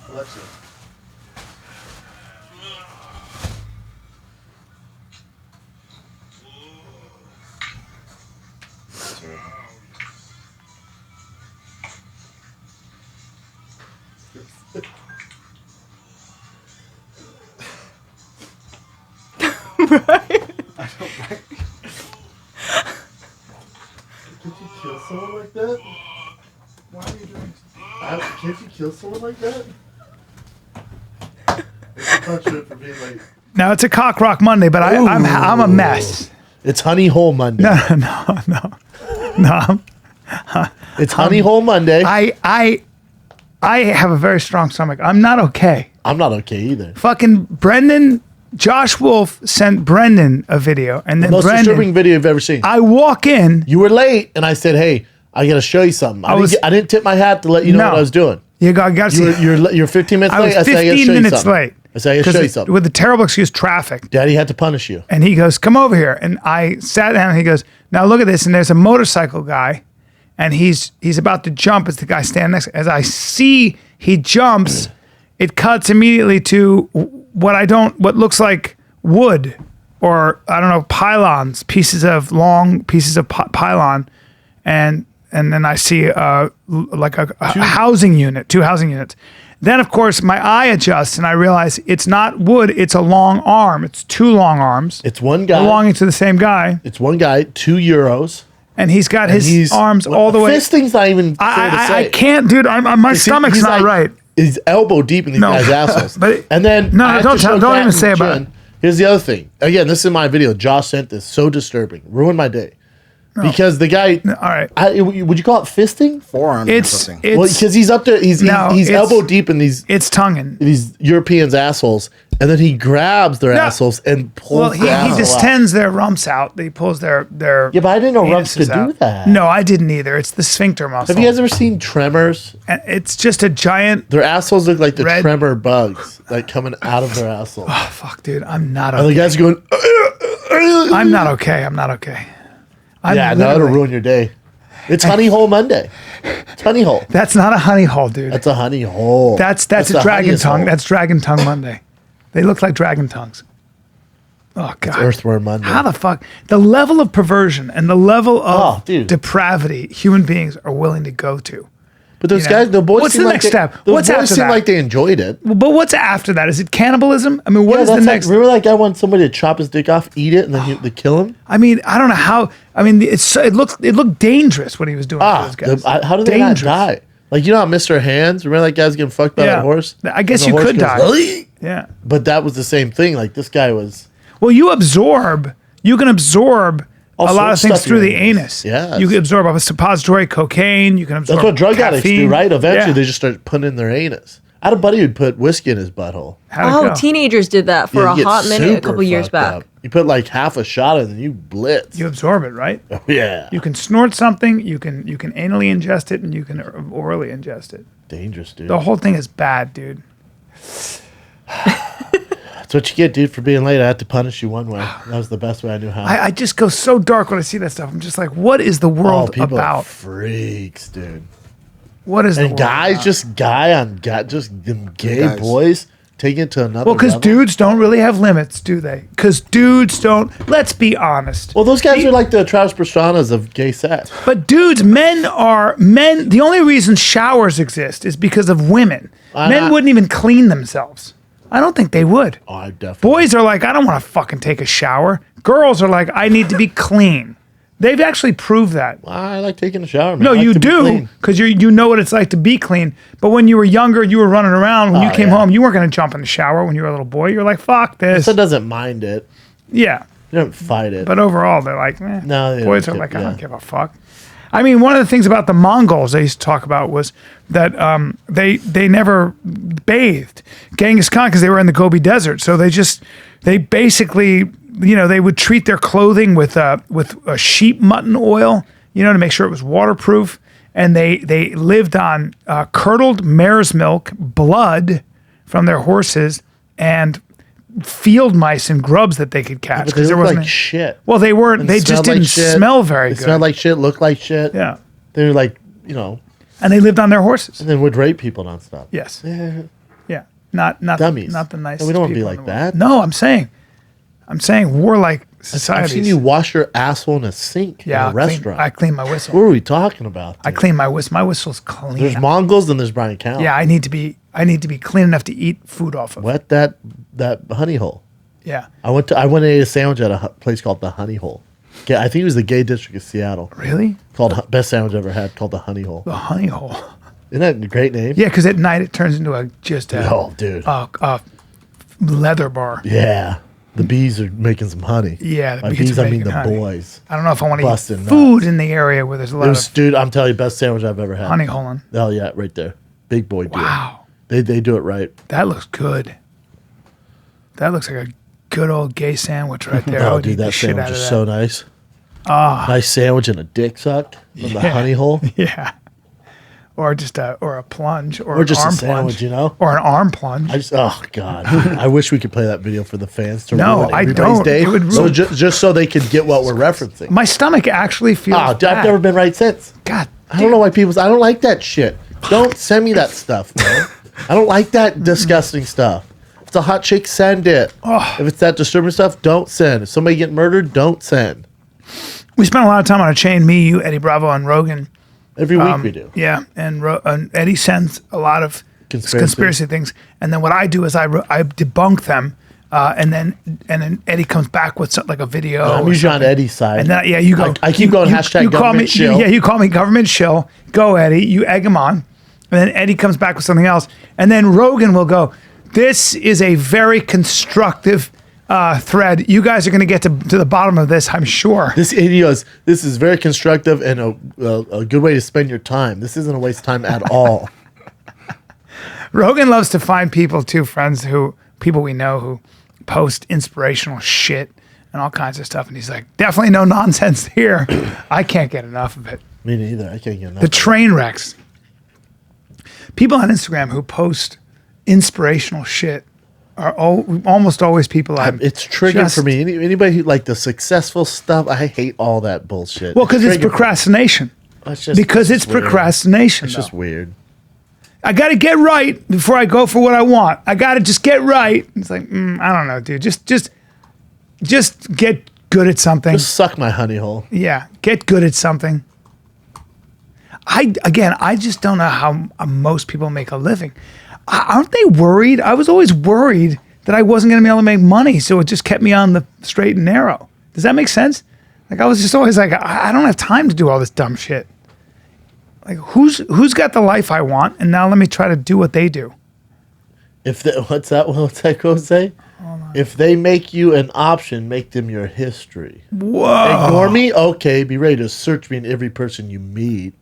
Alexa. I don't like. Can't you kill someone like that? Why are you doing Can't you kill someone like that? It's punishment for being like. Now it's a Cock Rock Monday, but I'm a mess. It's Honey Hole Monday. No. It's Honey Hole Monday. I have a very strong stomach. I'm not okay. I'm not okay either. Fucking Brendan, Josh Wolf sent Brendan a video, and then Most Brendan, disturbing video you've ever seen. I walk in. You were late, and I said, "Hey, I got to show you something." I didn't tip my hat to let you know what I was doing. You got to see. You're 15 minutes late. I was 15 minutes late. I said, I got to show you something. With the terrible excuse, traffic. Daddy had to punish you. And he goes, "Come over here." And I sat down, and he goes, "Now look at this." And there's a motorcycle guy, and he's about to jump as the guy standing next. As I see he jumps, it cuts immediately to what looks like wood, or I don't know, pylons, long pieces of pylon, and then I see like a housing unit, 2 housing units. Then of course my eye adjusts and I realize it's not wood, it's a long arm. It's 2 long arms. It's one guy belonging to the same guy. It's one guy, €2, and he's got his arms all the way. Fisting's not even fair to say. I can't, dude. My stomach's not right. He's elbow deep in these guys' assholes. And then don't even say about it. Here's the other thing. Again, this is my video. Josh sent this. So disturbing. Ruined my day. Because the guy, all right, would you call it fisting? Forearm. It's well, because he's up there. He's elbow deep in these. It's tonguing these Europeans' assholes, and then he grabs their assholes and pulls. Well, he distends their rumps out. He pulls their. Yeah, but I didn't know rumps could do that. No, I didn't either. It's the sphincter muscle. Have you guys ever seen Tremors? And it's just a giant. Their assholes look like the tremor bugs, like coming out of their assholes. Oh fuck, dude, I'm not okay. And the guys are going. I'm not okay. I'm not okay. Yeah, no, it'll ruin your day. It's Honey Hole Monday. It's Honey Hole. That's not a honey hole, dude. That's a honey hole. That's a dragon tongue. Hole. That's Dragon Tongue Monday. They look like dragon tongues. Oh God. It's Earthworm Monday. How the fuck? The level of perversion and the level of depravity human beings are willing to go to. But those guys, the boys. What's the next step? What's after that? Seem like they enjoyed it. But what's after that? Is it cannibalism? I mean, what is the next? Remember that guy wanted somebody to chop his dick off, eat it, and then they kill him? I mean, I don't know how. I mean, it looked dangerous what he was doing to those guys. How did they not die? Like, you know how Mr. Hands? Remember that guy's getting fucked by that horse? I guess you could die. Yeah. But that was the same thing. Like, this guy was. Well, you can absorb a lot of things through the anus. Yeah. You can absorb a suppository, cocaine. You can absorb. That's what drug caffeine. addicts do, right? Eventually, they just start putting in their anus. I had a buddy who'd put whiskey in his butthole. Teenagers did that for a hot minute a couple years back. Up. You put like half a shot in, and you blitz. You absorb it, right? Oh, yeah. You can snort something. You can anally ingest it, and you can orally ingest it. Dangerous, dude. The whole thing is bad, dude. That's what you get, dude, for being late. I had to punish you one way. That was the best way I knew how. I just go so dark when I see that stuff. I'm just like, what is the world people about? Are freaks, dude. What is the world guys about? just them gay boys taking it to another level. Well, because dudes don't really have limits, do they? Because dudes don't. Let's be honest. Well, those guys are like the Travis Pastranas of gay sex. But dudes, men. The only reason showers exist is because of women. Men wouldn't even clean themselves. I don't think they would. Oh, I definitely. Boys are like, I don't want to fucking take a shower. Girls are like, I need to be clean. They've actually proved that. I like taking a shower, man. No, you do, because you know what it's like to be clean. But when you were younger, you were running around. When you came home, you weren't going to jump in the shower when you were a little boy. You're like, fuck this. My son doesn't mind it. Yeah. You don't fight it. But overall, they're like, no, boys are like, I don't give a fuck. I mean, one of the things about the Mongols they used to talk about was that they never bathed. Genghis Khan, because they were in the Gobi Desert, so they basically, they would treat their clothing with a sheep mutton oil, to make sure it was waterproof, and they lived on curdled mare's milk, blood from their horses, and field mice and grubs that they could catch. But they look like shit. Well, they weren't. And They just smelled didn't like shit. smell very They good. smelled like shit, looked like shit. Yeah. They were like, you know. And they lived on their horses. And then would rape people nonstop. Yes. Yeah. Yeah. Not Dummies. Not the nicest. And we don't want to be people in like the world. that. No, I'm saying warlike societies. I've seen you wash your asshole in a sink in a restaurant. I clean my whistle. What are we talking about? I clean my whistle. My whistle's clean. There's Mongols and there's Bryan Cow. Yeah, I need to be clean enough to eat food off of. Wet that honey hole. Yeah. I went and ate a sandwich at a place called the Honey Hole. I think it was the gay district of Seattle. Really? Called best sandwich I ever had. Called the Honey Hole. The honey hole. Isn't that a great name? Yeah, because at night it turns into a dude. Leather bar. Yeah. The bees are making some honey. Yeah, the By bees bees, are I mean making the honey. boys. I don't know if I want to eat Busting food in the area where there's a lot of Dude, I'm telling you, best sandwich I've ever had. honey holing. Oh yeah, right there. Big boy do it. Wow. They do it right. That looks good. That looks like a good old gay sandwich right there. I Oh, would eat dude, the that shit sandwich out of is that. so nice. Nice sandwich and a dick suck from the Honey Hole. Yeah. Or just a plunge or Or an just a arm sandwich, plunge. you know? Or an arm plunge. Oh God! I wish we could play that video for the fans to No, ruin I everybody's don't. day. It would so ruin- just so they could get what we're referencing. My stomach actually feels Oh, dude, bad. I've never been right since. God. I don't know why I don't like that shit. Don't send me that stuff, man. I don't like that disgusting stuff. If it's a hot chick, send it. If it's that disturbing stuff, don't send. If somebody get murdered, don't send. We spent a lot of time on a chain, me, you, Eddie Bravo, and Rogan. Every week we do. Yeah, and Eddie sends a lot of Conspiracy. conspiracy things, and then what I do is I debunk them, and then Eddie comes back with something like a video. I'm or usually on something. Eddie's side. And then you go. I keep going hashtag you call government me, shill. you call me government shill. Go Eddie, you egg him on, and then Eddie comes back with something else, and then Rogan will go. This is a very constructive thread. You guys are going to get to the bottom of this, I'm sure. This idiot, this is very constructive and a good way to spend your time. This isn't a waste of time at all. Rogan loves to find people too, people we know who post inspirational shit and all kinds of stuff. And he's like, definitely no nonsense here. I can't get enough of it. Me neither. I can't get enough. The train wrecks. People on Instagram who post inspirational shit are almost always people It's triggering for me. Anybody who like the successful stuff, I hate all that bullshit. Well, because it's procrastination. It's just, Because it's weird. procrastination. It's just weird. I got to get right before I go for what I want. I got to just get right. It's like, I don't know, dude. Just get good at something. Just suck my honey hole. Yeah, get good at something. I just don't know how most people make a living. Aren't they worried? I was always worried that I wasn't going to be able to make money, so it just kept me on the straight and narrow. Does that make sense? Like I was just always like, I don't have time to do all this dumb shit. Like who's got the life I want, and now let me try to do what they do. What's that quote say? If they make you an option, make them your history. Whoa! Ignore me? Okay, be ready to search me in every person you meet.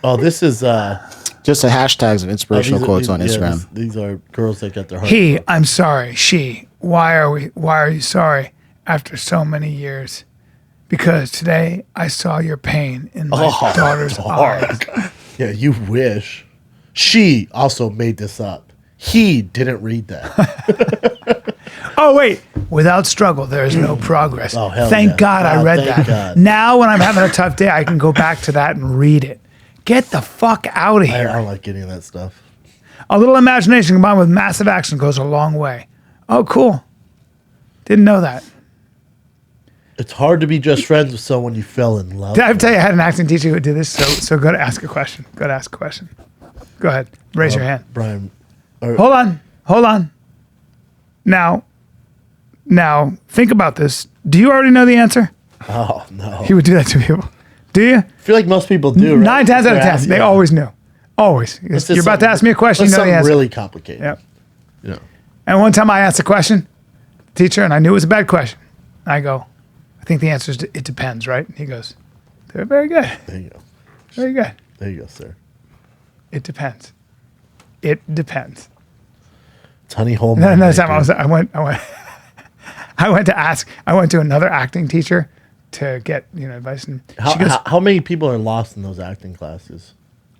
Oh, this is just the hashtags of inspirational quotes on Instagram. These are girls that got their heart. He, I'm sorry. She, why are you sorry after so many years? Because today I saw your pain in my daughter's eyes. Yeah, you wish. She also made this up. He didn't read that. Oh, wait. Without struggle, there is no progress. Oh, hell Thank yeah. God I Oh, read thank that. God. Now, when I'm having a tough day, I can go back to that and read it. Get the fuck out of I here. don't like any of that stuff. A little imagination combined with massive action goes a long way. Oh, cool. Didn't know that. It's hard to be just friends with someone you fell in love Did I with. tell you I had an acting teacher who did this? So go to ask a question. Go ahead. Raise your hand. Bryan. Hold on. Now, think about this. Do you already know the answer? Oh, no. He would do that to people. Do you? I feel like most people do, right? 9 times out of They're 10, asking- they yeah. always knew. Always. It's just You're about to something- ask me a question, you it's know the something answer. really complicated. Yep. You know. And one time I asked a question, teacher, and I knew it was a bad question. I go, I think the answer is it depends, right? And he goes, they're very good. There you go. Very good. There you go, sir. It depends. It depends. It's honey hole. Another time I went I went to another acting teacher to get advice, and she goes, How many people are lost in those acting classes?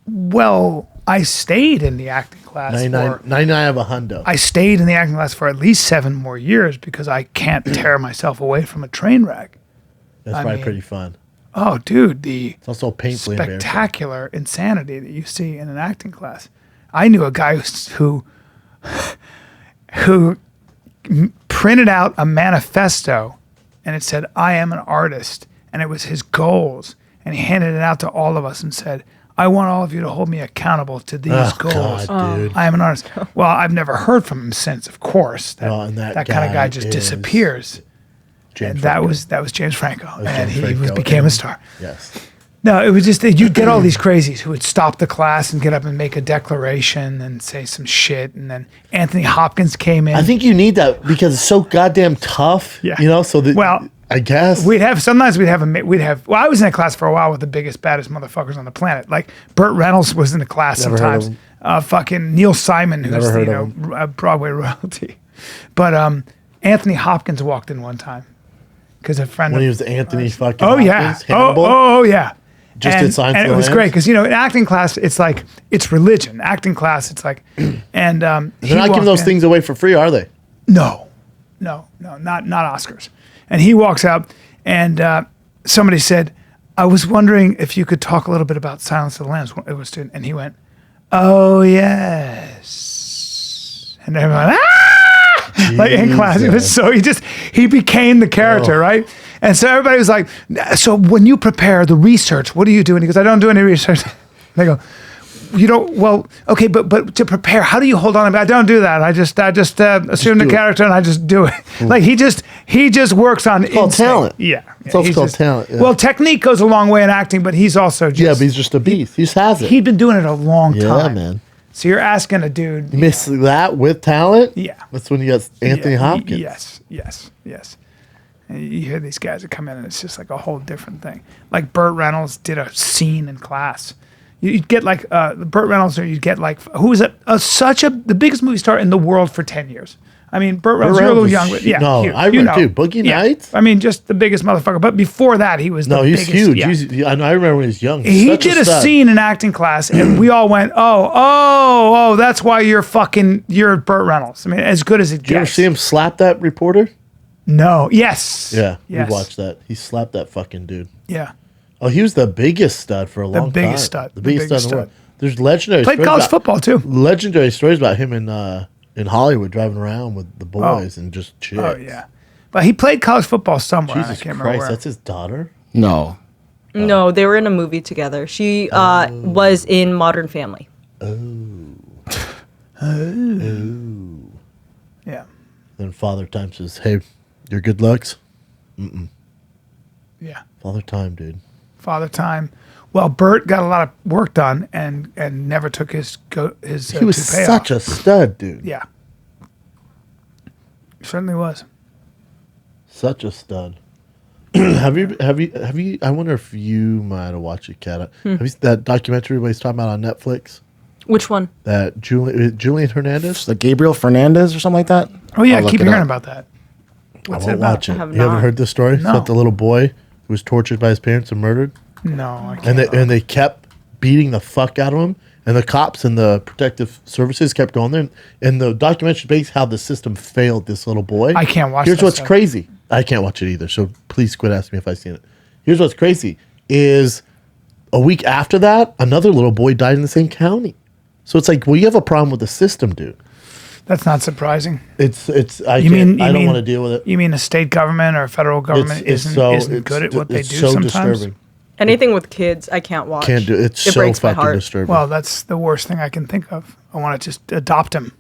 Well, I stayed in the acting class 99 of a hundo. I stayed in the acting class for at least 7 more years because I can't tear myself away from a train wreck. That's probably pretty fun. Oh, dude, It's also painfully embarrassing. spectacular insanity that you see in an acting class. I knew a guy who printed out a manifesto and it said, "I am an artist," and it was his goals. And he handed it out to all of us and said, "I want all of you to hold me accountable to these goals. God, dude. I am an artist." Well, I've never heard from him since, of course. That kind of guy just disappears. And that was James Franco. And he became a star. Yes. No, it was just that you'd get all these crazies who would stop the class and get up and make a declaration and say some shit. And then Anthony Hopkins came in. I think you need that because it's so goddamn tough. Yeah. You know, so that, well, I guess well, I was in a class for a while with the biggest, baddest motherfuckers on the planet. Like Burt Reynolds was in the class Never heard of sometimes. Fucking Neil Simon, who's Never heard of a Broadway royalty. But Anthony Hopkins walked in one time because a friend when he was Anthony fucking. Oh yeah. Hopkins, Hannibal, Oh yeah. Just did Silence and of the it was Lambs? great because in acting class it's like it's religion. Acting class it's like, and They're not giving those things away for free, are they? No, not Oscars. And he walks out, and somebody said, "I was wondering if you could talk a little bit about Silence of the Lambs." It was, and he went, "Oh yes," and everyone, ah! Like in class, it was so he became the character, right? And so everybody was like, "So when you prepare the research, what do you do?" And he goes, "I don't do any research." They go, "You don't? Well, okay, but to prepare, how do you hold on? I don't do that. I just assume the character and I just do it. Like he just works on called talent. Yeah, It's also called talent. Yeah. Well, technique goes a long way in acting, but he's also just But he's just a beast. He just has it. he'd been doing it a long Yeah, time, man. So you're asking a dude, You miss that with talent. Yeah. That's when you got Anthony Hopkins. Yes. And you hear these guys that come in, and it's just like a whole different thing. Like Burt Reynolds did a scene in class. You'd get like Burt Reynolds, or you'd get like who was the biggest movie star in the world for 10 years. I mean, Burt Reynolds, you're a little young, but yeah. No, huge, I remember, dude, Boogie Nights? I mean, just the biggest motherfucker. But before that, he was the he's biggest. huge. Yeah. I remember when he was young. He did a scene in acting class, and we all went, oh, that's why you're Burt Reynolds. I mean, as good as it gets. Did you ever see him slap that reporter? No. Yes. Yeah, Yes. we watched that. He slapped that fucking dude. Yeah. Oh, he was the biggest stud for a long time. The biggest stud in the world. There's legendary Played stories college about, football too. Legendary stories about him in Hollywood driving around with the boys and just chicks. Oh yeah, but he played college football somewhere. Jesus I can't Christ, remember where. that's his daughter? No. No, they were in a movie together. She was in Modern Family. Yeah. Then Father Time says, "Hey, your good looks." Yeah. Father Time, dude. Father Time. Well, Bert got a lot of work done and never took his He was toupee such off. a stud, dude. Yeah. Certainly was. Such a stud. Have you? I wonder if you might have watched it, Kat. Have you that documentary everybody's talking about on Netflix? Which one? That Julian Hernandez. Like Gabriel Fernandez or something like that? Oh yeah, I I'll look keep it hearing up. about that. What's I it won't about? watch it. I have You haven't not. heard this story? No. It's about the little boy who was tortured by his parents and murdered, No, I can't. and they kept beating the fuck out of him, and the cops and the protective services kept going there. And the documentary based how the system failed this little boy. I can't watch Here's that what's stuff. crazy. I can't watch it either. So please quit asking me if I've seen it. Here's what's crazy is a week after that, another little boy died in the same county. So it's like, well, you have a problem with the system, dude. That's not surprising. I don't want to deal with it. You mean a state government or a federal government isn't good at what they do so sometimes? disturbing. Anything with kids, I can't watch. Can't do it. It's It so breaks my fucking heart. disturbing. Well, that's the worst thing I can think of. I want to just adopt him.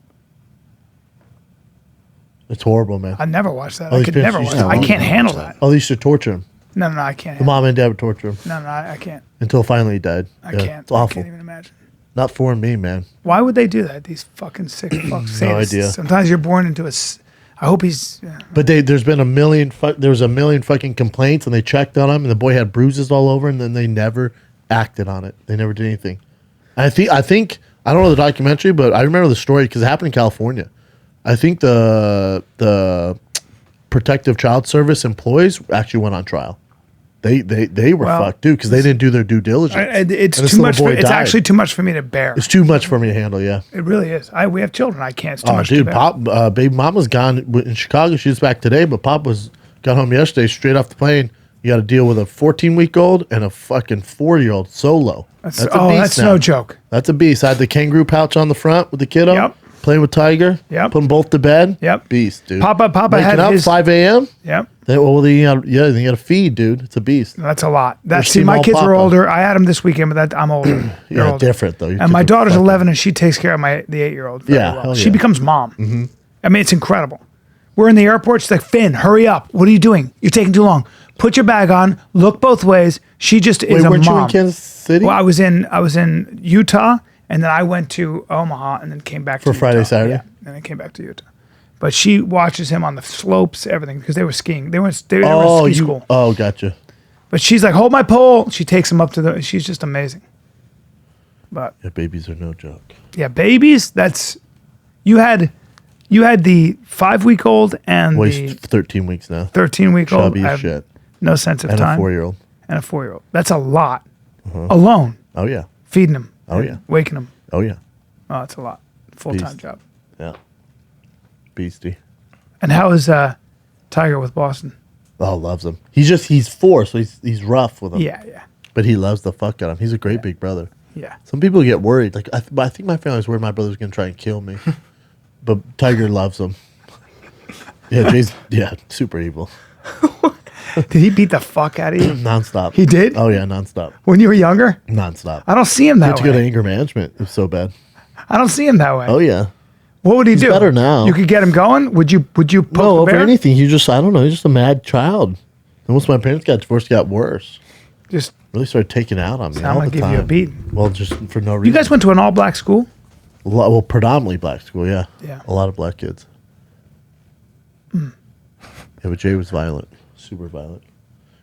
It's horrible, man. I never watched that. Oh, I these could parents never used watch to that. I love can't to handle watch that. Oh, they used to torture him. No, I can't. The mom and dad would torture him No, I can't. until finally he died. I Yeah, can't. It's awful. I can't even imagine. Not for me, man. Why would they do that? These fucking sick fucks. No idea. Sometimes you're born into I hope he's. But there's been there was a million fucking complaints, and they checked on him, and the boy had bruises all over, and then they never acted on it. They never did anything. I think I don't know the documentary, but I remember the story because it happened in California. I think the protective child service employees actually went on trial. They were fucked, dude, because they didn't do their due diligence. It's And this too little much. boy It's died. actually too much for me to bear. It's too much for me to handle. Yeah. It really is. We have children. I can't. It's too Oh, much dude, to bear. Pop, baby mama's gone in Chicago. She's back today, but Pop got home yesterday, straight off the plane. You got to deal with a 14-week-old and a fucking 4-year-old solo. That's a beast. That's now. no joke. That's a beast. I had the kangaroo pouch on the front with the kiddo. Yep. Playing with Tiger. Yep. Put them both to bed. Yep. Beast, dude. Papa Waking had up his. 5 a.m. Yep. Then you got to feed, dude. It's a beast. That's a lot. We're See, my small kids Papa. are older. I had them this weekend, but I'm older. They're Yeah, older. different though. Your And my kids are daughter's fucking- 11, and she takes care of the 8-year-old. very Yeah, well. hell She yeah. becomes mom. Mm-hmm. I mean, it's incredible. We're in the airport. She's like, Finn, hurry up. What are you doing? You're taking too long. Put your bag on. Look both ways. She just is Wait, a weren't mom. you in Kansas City? Well, I was in Utah, and then I went to Omaha, and then came back For to Friday, Utah. Saturday? Yeah, and then came back to Utah. But she watches him on the slopes, everything, because they were skiing. They were in ski school. Oh, gotcha. But she's like, hold my pole. She takes him up to she's just amazing. But Yeah, babies are no joke. yeah, babies, you had the 5-week-old and Well, the he's 13 weeks now. 13-week-old. Chubby I as have shit. no sense of And time. a 4-year-old. And a 4-year-old. That's a lot. Alone, Oh yeah. feeding him. Oh yeah. Waking him. Oh yeah. Oh, it's a lot. Full-time Beast. job. Yeah. Beastie. And how is Tiger with Boston? Oh, loves him. He's 4, so he's rough with him. Yeah. But he loves the fuck out of him. He's a great big brother. Yeah. Some people get worried. Like I think my family's worried my brother's gonna try and kill me. But Tiger loves him. Yeah, Jay's super evil. Did he beat the fuck out of you Nonstop. He did? Oh yeah, nonstop. when you were younger? Nonstop. I don't see him I that had to go to way. anger management. It was so bad. I don't see him that way. Oh yeah. What would he do? better now. You could get him going? Would you poke No, the over bear? anything. I don't know. He's just a mad child. And once my parents got divorced, it got worse. Just Really started taking out on me I'm all gonna the give time. you a beating. Well, just for no reason. You guys went to an all-black school? Well, predominantly black school, yeah. Yeah. A lot of black kids. Yeah, but Jay was violent. Super violent.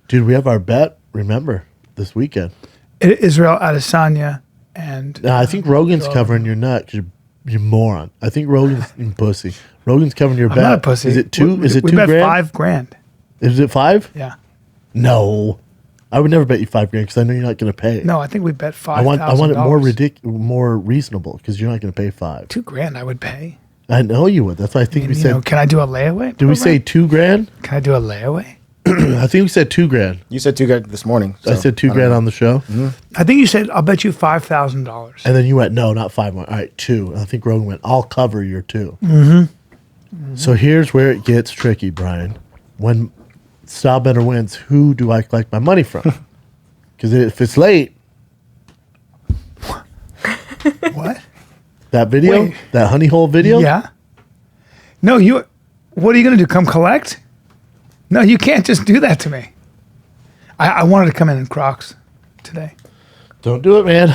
Dude, we have our bet, remember, this weekend. Israel Adesanya and I think Rogan's covering your nut because you moron. I think Rogan's in pussy. Rogan's covering your I'm bet. not a pussy. Is it two? Is it we $2 bet grand? $5,000. Is it 5? Yeah. No. I would never bet you $5 grand because I know you're not going to pay. No, I think we bet $5,000. I want it more reasonable because you're not going to pay 5. $2,000 I would pay. I know you would. That's why I think we You said. know, can I do a layaway? Did we say $2 grand? Can I do a layaway? I think we said $2 grand. You said 2 grand this morning. I said $2 grand on the show, I think you said I'll bet you $5,000. and then you went no, not 5 more. All right, 2. And I think Rogan went, I'll cover your 2. Mm-hmm. So here's where it gets tricky, Brian. When Style Better wins, who do I collect my money from? Because if it's late, What? that video, Wait. that honey hole video, Yeah. No, you. What are you gonna do? Come collect? No, you can't just do that to me. I wanted to come in Crocs today. don't do it, man.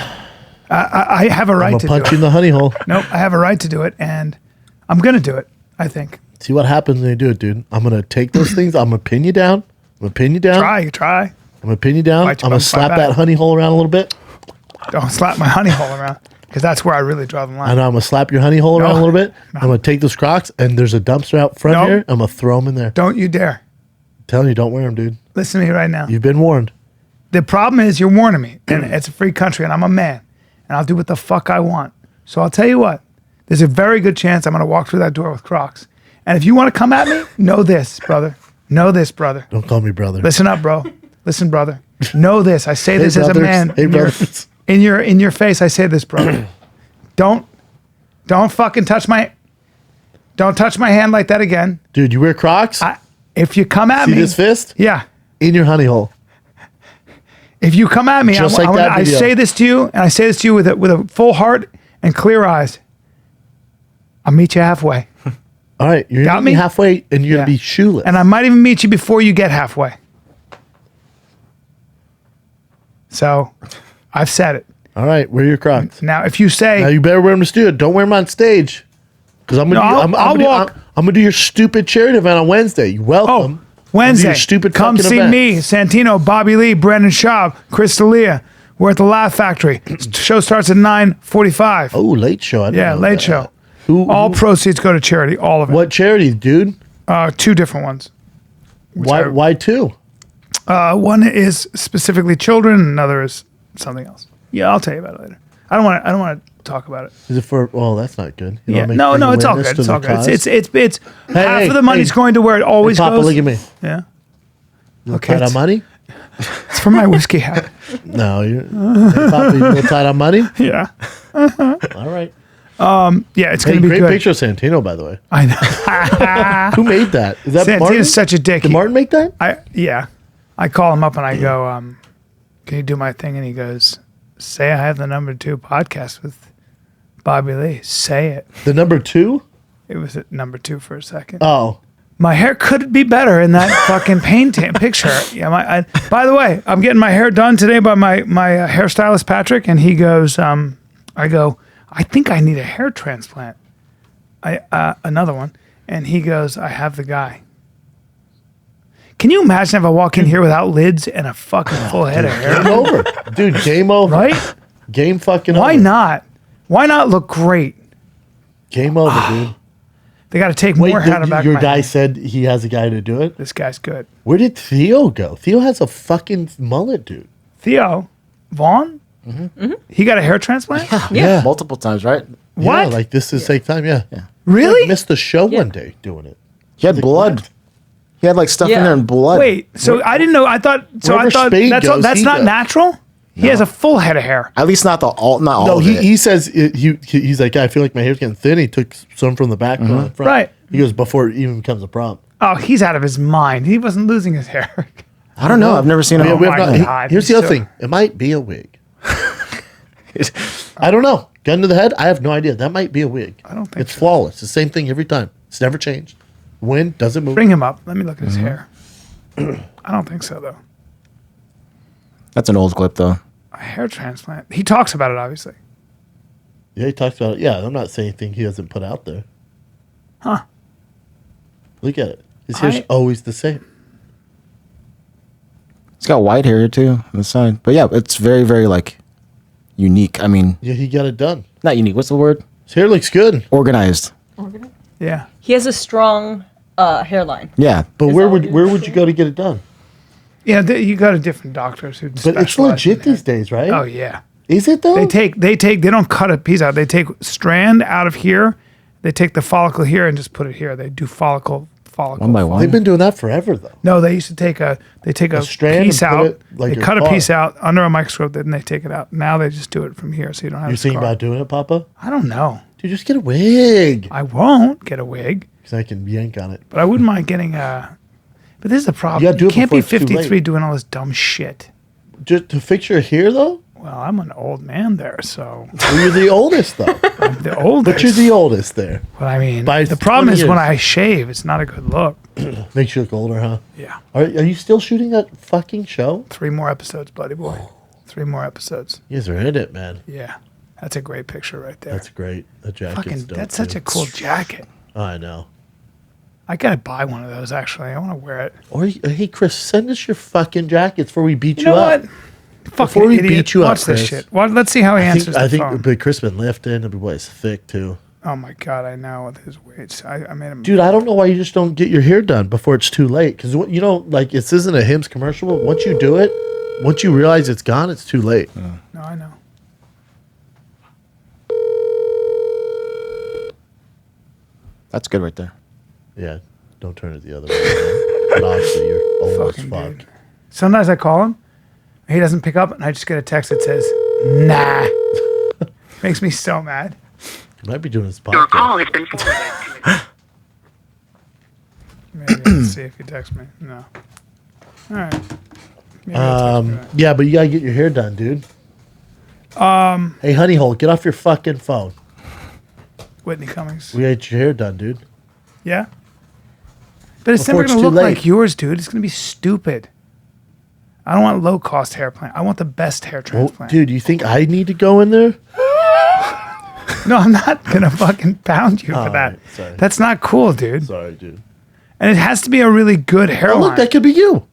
I have a right I'm to gonna do punch it. you in the honey hole. Nope, I have a right to do it, and I'm gonna do it. I think. See what happens when you do it, dude. I'm gonna take those things. I'm gonna pin you down. I'm gonna pin you down. Try. I'm gonna pin you down. Fight you I'm gonna bum, fight slap back. that honey hole around a little bit. Don't slap my honey hole around because that's where I really draw the I line. know I'm gonna slap your honey hole around a No. little bit. I'm gonna take those Crocs and there's a dumpster out front No. here. I'm gonna throw them in there. Don't you dare. Telling you, don't wear them, dude. Listen to me right now. You've been warned. The problem is you're warning me, and it's a free country, and I'm a man, and I'll do what the fuck I want. So I'll tell you what. There's a very good chance I'm gonna walk through that door with Crocs. And if you want to come at me, know this, brother. Know this, brother. Don't call me brother. Listen up, bro. Listen, brother. Know this. I say Hey, this as a brothers. man. Hey, in your- brothers. in your face, I say this, brother. Don't fucking touch my hand like that again. Dude, you wear Crocs? If you come at See me, this fist? yeah. In your honey hole. If you come at me, Just like that I video. say this to you, and I say this to you with a full heart and clear eyes. I'll meet you halfway, All right, you're Got gonna me? be halfway and you're Yeah. gonna be shoeless. and I might even meet you before you get halfway. So, I've said it. All right, wear your Crocs. Now, if you say Now you better wear them to studio. Don't wear them on stage. Because I'm gonna No, do, I'll I'm walk. gonna do your stupid charity event on Wednesday. You're welcome. Oh, I'm gonna do Wednesday, your stupid come fucking see event. me, Santino, Bobby Lee, Brandon Schaub, Chris D'Elia. We're at the Laugh Factory. Show starts at 9:45. Oh, late show. I didn't yeah, know late that. show. Who? All proceeds go to charity. All of it. What charity, dude? 2 different ones. Why? I- Why 2? One is specifically children, another is something else. Yeah, I'll tell you about it later. I don't want to talk about it. Is it for? Well, that's not good. You Yeah, don't make no, any it's all witness good. to It's the all good. cause? It's half hey, of the money's hey. going to where it always Papa, goes. look at me. Yeah, You Okay, tight on it's- money? it's for my whiskey hat. No, you're. Hey, Papa, you little tight on money? Yeah, All right. yeah, it's Hey, going to be great good. picture of Santino, by the way. I know. Who made that? Is that Santino's Martin? such a dick. Did Martin make that? I call him up and I go, can you do my thing? And he goes, say I have the #2 podcast with Bobby Lee. Say it. The number 2? It was at #2 for a second. Oh. My hair could be better in that fucking picture. Yeah. By the way, I'm getting my hair done today by my hairstylist Patrick, and he goes, I go, I think I need a hair transplant. Another one, and he goes, I have the guy. Can you imagine if I walk in here without lids and a fucking full head of hair? Game over. Dude, game over. Right? Game fucking Why over. not? Why not look great? Game over, dude. They got to take Wait, more hair out of back your of my guy head. said he has a guy to do it? This guy's good. Where did Theo go? Theo has a fucking mullet, dude. Theo Vaughn? Mm-hmm. He got a hair transplant? Yeah. Multiple times, right? What? Yeah, like this is the same time, yeah. Really? He missed the show one day doing it. He had Like, blood. what? He had like stuff in Yeah. there and blood. Wait, so I didn't know. I thought Wherever Spade goes, that's he not goes. natural. He has a full head of hair. At least not not all No, of it. he says he's like, I feel like my hair's getting thin. He took some from the back, from the front. Right. He goes before it even becomes a problem. Oh, he's out of his mind. He wasn't losing his hair. I don't know. I've never seen Yeah, him. we have my not- God, here's he's the other so- thing. It might be a wig. I don't know. Gun to the head. I have no idea. That might be a wig. I don't think it's so. flawless. The same thing every time. It's never changed. Wind doesn't move. Bring him up. Let me look at his Mm-hmm. hair. I don't think so though. That's an old clip though. A hair transplant. He talks about it obviously. Yeah, he talks about it. Yeah, I'm not saying anything he hasn't put out there. Huh. Look at it. His hair's always the same. He's got white hair too on the side. But yeah, it's very, very like unique. I mean, Yeah, he got it done. not unique. What's the word? His hair looks good. Organized. Yeah. He has a strong hairline. Yeah. But Is where that would what where you're would you go to get it done? Yeah, you go to different doctors who But it's specialize legit in these hair. days, right? Oh yeah. Is it though? They don't cut a piece out. They take strand out of here. They take the follicle here and just put it here. They do follicle. One by one. They've been doing that forever though. No, they used to take a strand piece and put out. it like They your cut a car. piece out under a microscope, then they take it out. Now they just do it from here, so you don't have. You a thinking scar. about doing it, Papa? I don't know. Dude, just get a wig. I won't get a wig, Because I can yank on it. but I wouldn't mind getting a. But this is the problem. You gotta do You it can't be before it's too 53 late. doing all this dumb shit. Just to fix your hair though? Well, I'm an old man there, so Well, you're the oldest though. I'm the oldest. But you're the oldest there. But I mean, by the problem 20 is when years. I shave, it's not a good look. Makes you look older, huh? Yeah. Are you still shooting that fucking show? 3 more episodes, bloody boy. 3 more episodes. You guys are in it, man. Yeah. That's a great picture right there. That's great. The jacket's Fucking, dope. that's such too. a cool jacket. I know. I gotta buy one of those actually. I want to wear it. Or hey, Chris, send us your fucking jackets before we beat You you, know up. what? Fucking Before we idiot. beat you up, Watch this Chris. shit. Let's see how he answers I the think, phone. but Chris been lifting. The boy's thick too. Oh my god, I know with his weights. I made him. Dude, I don't know why you just don't get your hair done before it's too late. Because you know, like this isn't a Hims commercial. But once you do it, once you realize it's gone, it's too late. No, I know. That's good right there. Yeah, don't turn it the other way. But obviously, you're old as Fucking fuck. dude. Sometimes I call him, he doesn't pick up, and I just get a text that says, "Nah." Makes me so mad. You might be doing his Your podcast. call has been forwarded. Maybe let's see if he texts me. No. All right. Maybe I'll text me that. Yeah, but you gotta get your hair done, dude. Hey, honey hole, get off your fucking phone. Whitney Cummings. We gotta get your hair done, dude. Yeah. But it's Before never it's gonna too look late. like yours, dude. It's gonna be stupid. I don't want low cost hair plant. I want the best hair Oh, transplant. dude, you think I need to go in there? No, I'm not gonna fucking pound you for All that. right, sorry. That's not cool, dude. Sorry, dude. And it has to be a really good Oh, hairline. look, that could be you.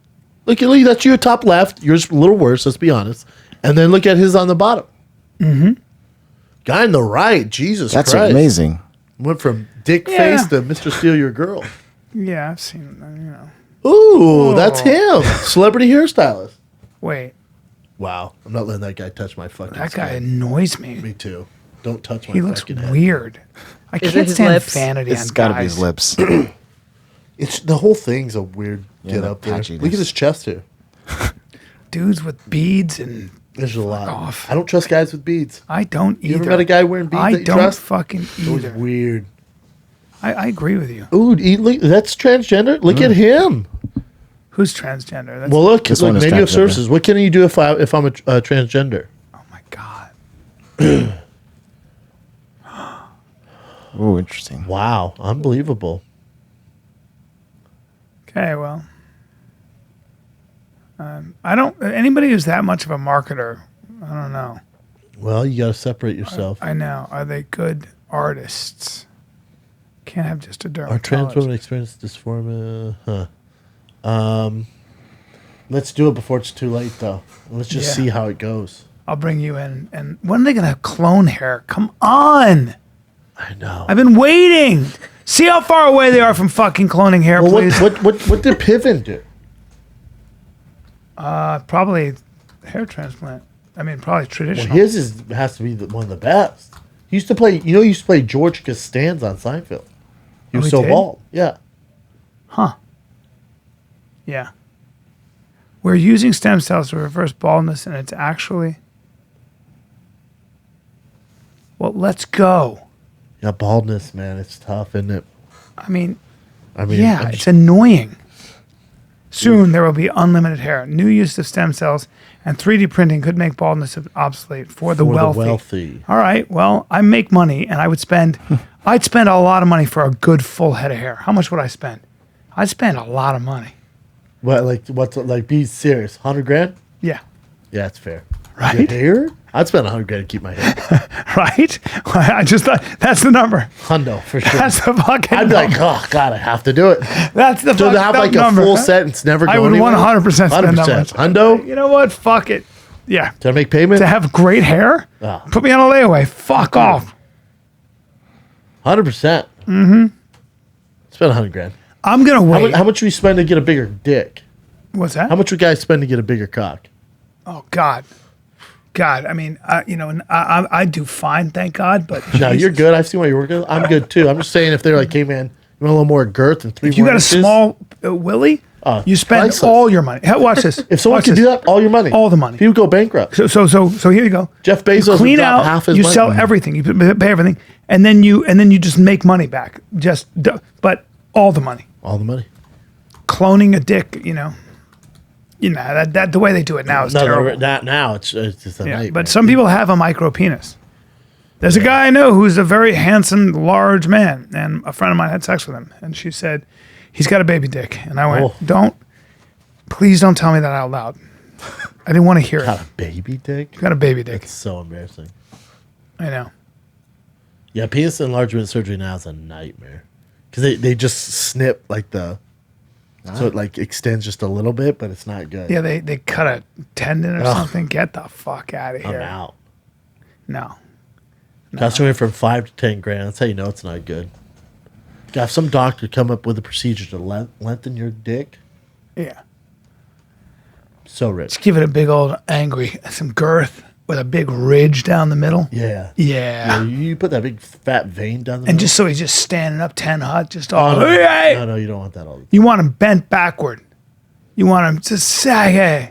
Look at Lee. That's you top left. Yours a little worse. Let's be honest. And then look at his on the bottom. Mm-hmm. Guy on the right. Jesus That's Christ. amazing. Went from dick Yeah. face to Mr. Steal Your Girl. Yeah, I've seen. You know. Ooh, that's him. Celebrity hairstylist. Wait, Wow. I'm not letting that guy touch my fucking that guy skin. annoys me. Me too. Don't touch my He looks fucking head. weird. I it can't his stand lips? vanity It's on got to be guys. his lips. It's the whole thing's a weird get the up there. patchiness. Look at his chest here. Dudes with beads and There's a lot. off. I don't trust guys with beads. I don't either. You ever met a guy wearing beads I that you don't trust? fucking It was either. weird. I agree with you. Ooh, look, that's transgender. Look at him. Who's transgender? That's, Well, look, This one is menu of transgender. services. What can you do if I'm a transgender? oh my god. Oh, interesting. Wow, unbelievable. Okay, well, I don't. Anybody who's that much of a marketer, I don't know. Well, you got to separate yourself. I know. Are they good artists? Can't have just a Are trans dermatologist. women experience dysphoria? Let's do it before it's too late, though. Let's just Yeah. see how it goes. I'll bring you in. And when are they going to clone hair? Come on. I know. I've been waiting. See how far away they are from fucking cloning hair, Well, please. what did Piven do? Probably hair transplant. I mean, probably Well, traditional. his has to be one of the best. He used to play. You know, he used to play George Costanza on Seinfeld. He was he so did? bald. Yeah. Yeah. We're using stem cells to reverse baldness, and it's actually. Well, let's go. Yeah, baldness, man. It's tough, isn't it? I mean, I mean, yeah, it's annoying. Soon there will be unlimited hair. New use of stem cells and 3D printing could make baldness obsolete for the wealthy. All right. Well, I make money, and I would spend. I'd spend a lot of money for a good full head of hair. How much would I spend? I'd spend a lot of money. What, be serious. 100 grand? Yeah. Yeah, that's fair. Right? Your hair? I'd spend 100 grand to keep my hair. Right? I just thought that's the number. Hundo, for sure. That's the fucking I'd be like, number. oh, God, I have to do it. That's the So fucking to have like number. a full set and it's never I going would anywhere? 100% spend that 100%. much. Hundo? You know what? Fuck it. Yeah. Did I make payment? To have great hair? Ah. Put me on a layaway. Fuck off. 100%. Mm-hmm. Spend 100 grand. I'm going to wait. How much would you spend to get a bigger dick? What's that? How much would guys spend to get a bigger cock? Oh, God. God. I mean, I do fine, thank God. But No, you're good. I've seen what you're working on. I'm good too. I'm just saying if they're like, hey, man, you want a little more girth and 3 if you more got a inches? small willy, you spend priceless. all your money. Hey, watch this. If someone Watch can this. do that, all your money. All the money. He would go bankrupt. So here you go. Jeff Bezos You would clean drop out, half his you money. sell everything, you pay everything, and then you just make money back. But all the money. All the money. Cloning a dick, that the way they do it now is terrible. Not now. It's just a Yeah, nightmare. but some people have a micropenis. There's a guy I know who's a very handsome, large man, and a friend of mine had sex with him, and she said he's got a baby dick, and I went, Oh. please don't tell me that out loud. I didn't want to hear Got it. a baby dick? He's got a baby dick. It's so embarrassing. I know. Yeah, penis enlargement surgery now is a nightmare. Because they just snip like so it like extends just a little bit, but it's not good. Yeah, they cut a tendon or Ugh. something. Get the fuck out of I'm here. out. No. Costs anywhere from 5 to 10 grand. That's how you know it's not good. Got some doctor come up with a procedure to lengthen your dick. Yeah. So rich. Just give it a big old angry, some girth with a big ridge down the middle. Yeah. Yeah. You put that big fat vein down the And middle. just so he's just standing up 10 hot, just all. no, Hey! no, you don't want that all the time. You want him bent backward. You want him to say, hey.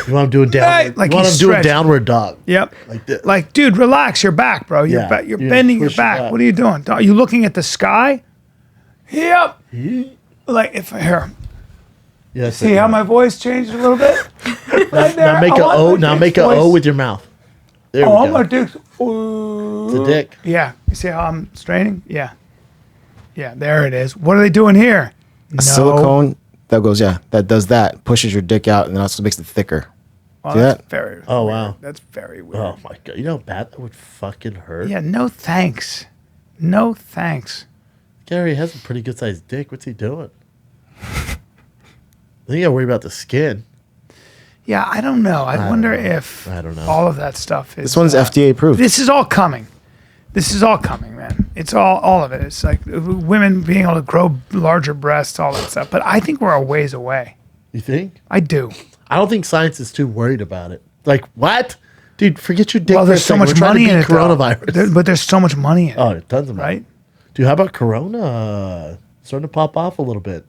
You want him doing downward. Like you want he's him doing stretched. downward dog. Yep. Like this. Like, dude, relax your back, bro. You're, Yeah. you're You bending your push your back. back. What are you doing? Are you looking at the sky? Yep. Like, if here. Yeah, See how my voice changed a little bit? Right there. Now make I a want O. my Now dick's make a voice. O with your mouth. There Oh, we go. my dick's. Ooh. It's a dick. Yeah. You see how I'm straining? Yeah. Yeah, there it is. What are they doing here? A silicone that goes, that does that, pushes your dick out, and then also makes it thicker. Oh, See that's that? very Oh, weird. wow. That's very weird. Oh my god! You know how bad that would fucking hurt. Yeah, no thanks. No thanks. Gary has a pretty good sized dick. What's he doing? I think you gotta worry about the skin. Yeah, I don't know. I wonder if I don't know. all of that stuff is. This one's FDA approved. This is all coming. This is all coming, man. It's all of it. It's like women being able to grow larger breasts, all that stuff. But I think we're a ways away. You think? I do. I don't think science is too worried about it. Like, what? Dude, forget your dick. Well, for a there's so second. much We're trying to money in beat it, though. coronavirus. But there's so much money in it. Oh, tons of money. Right? Dude, how about Corona starting to pop off a little bit?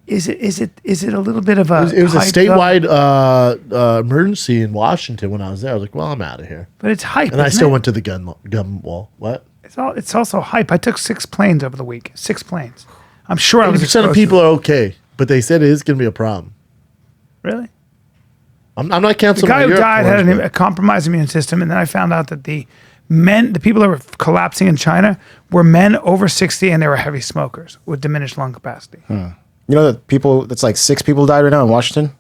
Is it a little bit of a? It was a hype, though? statewide emergency in Washington when I was there. I was like, well, I'm out of here. But it's hype. And I isn't still it? went to the gun wall. What? It's also hype. I took 6 planes over the week. 6 planes. I'm sure I was 80% of exposed people to are okay, but they said it is going to be a problem. Really? I'm not The canceling guy my who Europe died tours, had but- a compromised immune system, and then I found out that the people that were collapsing in China were men over 60, and they were heavy smokers with diminished lung capacity. You know that it's like 6 people died right now in Washington.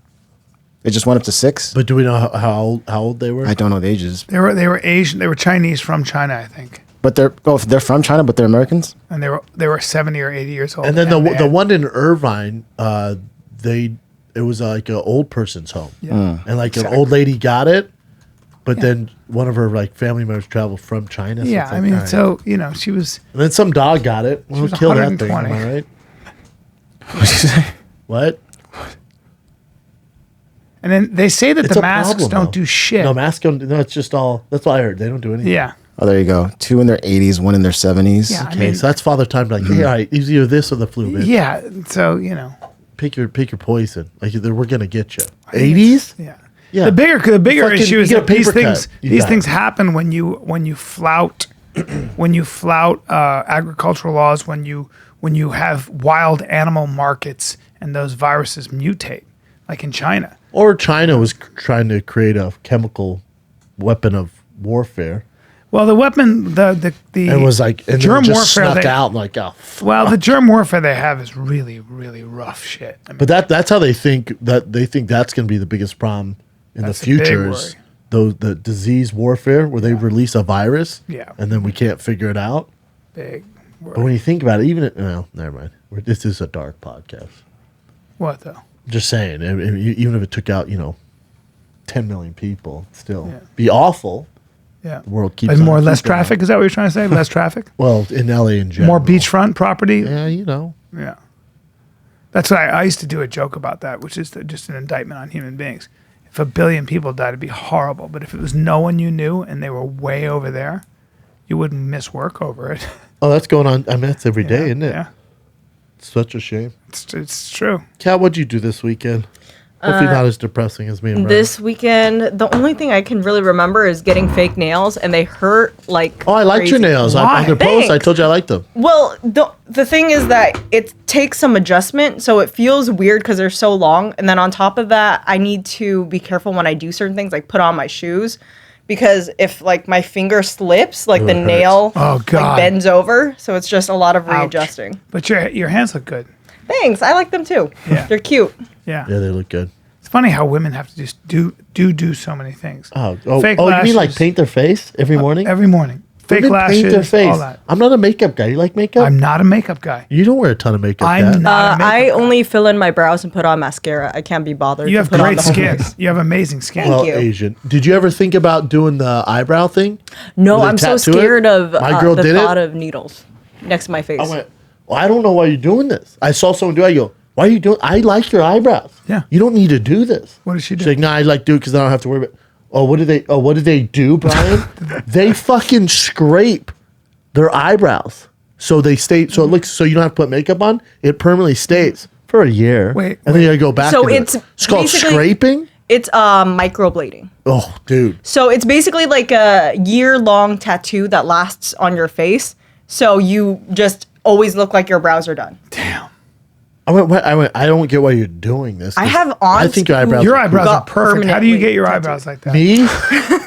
It just went up to 6. But do we know how old they were? I don't know the ages, They were Asian. They were Chinese from China, I think, but they're from China, but they're Americans. and they were 70 or 80 years old. And then they the had- one in Irvine, it was like an old person's home, and like an old lady got it, but then one of her like family members traveled from China. So Yeah, it's I like, mean, all right. so she was. And then some dog got it. We'll was kill that thing. 120. Am I right? What'd you say? What? And then they say that It's the a masks problem, don't though. do shit. No, masks don't. No, it's just all. That's what I heard. They don't do anything. Yeah, Oh, there you go. 2 in their 80s, 1 in their 70s. yeah. I Okay, mean, so that's father time. Like, hey, all right, it's either this or the flu, bitch. yeah. So Pick your poison. Like, we're gonna get you. 80s. yeah. Yeah. The bigger Fucking- issue you is get a that these paper cut, things you these die. things happen when you flout agricultural laws, when you have wild animal markets and those viruses mutate, like in China. Or China was trying to create a chemical weapon of warfare. Well, the weapon, the And was like, and germ then just warfare snuck they- out and like, oh. well, the germ warfare they have is really, really rough shit. I mean, But that's how they think that's going to be the biggest problem in That's the a big future is worry. the disease warfare where they release a virus, Yeah. and then we can't figure it out. big. But when you think about it, well, never mind. This is a dark podcast. What though? Just saying, even if it took out 10 million people, still Yeah. be awful. Yeah. The world keeps But on less keeping on. traffic. Is that what you're trying to say? Less traffic. Well, in LA in general, More beachfront property. Yeah, Yeah. That's why I used to do a joke about that, which is just an indictment on human beings. If 1 billion people died, it'd be horrible. But if it was no one you knew and they were way over there, you wouldn't miss work over it. Oh, that's going on. I mean, that's every day, isn't it? Yeah. Such a shame. It's true. Kat, what'd you do this weekend? Hopefully not as depressing as me and Brian. This weekend, the only thing I can really remember is getting fake nails, and they hurt like. Oh, I liked your crazy. nails. Why? On the post, I Thanks. told you I liked them. Well, the thing is that it takes some adjustment, so it feels weird because they're so long. And then on top of that, I need to be careful when I do certain things, like put on my shoes, because if like my finger slips, like the it hurts. nail Oh, God. like, bends over. So it's just a lot of Ouch. readjusting. But your hands look good. Thanks, I like them too. Yeah. They're cute. Yeah. Yeah, they look good. It's funny how women have to just do so many things. Oh, Fake you mean like lashes. paint their face every morning? Every morning. Fake Women lashes, paint their face. all that. I'm not a makeup guy. You like makeup? I'm not a makeup guy. You don't wear a ton of makeup. I'm Kat. not a makeup I guy. only fill in my brows and put on mascara. I can't be bothered. You to have put on great the whole skin. face. You have amazing skin. Well, Well, you. Asian. Did you ever think about doing the eyebrow thing? No, Will they I'm so tattoo it? scared of My girl the did it. thought of needles next to my face. I went, well, I don't know why you're doing this. I saw someone do it. I go, why are you doing I like your eyebrows. Yeah. You don't need to do this. What did she do? She's like, nah, I like do it because I don't have to worry about what do they do, Brian? They fucking scrape their eyebrows. So they stay so it looks so you don't have to put makeup on. It permanently stays for a year. Wait, And then you gotta go back. So into it's it. It's called basically- scraping. It's microblading. Oh, dude. So it's basically like a year-long tattoo that lasts on your face. So you just always look like your brows are done. Damn. I went, I don't get why you're doing this. I 'cause have I aunts think your eyebrows Your are eyebrows are got perfect. How do you get your permanently eyebrows like that? Me?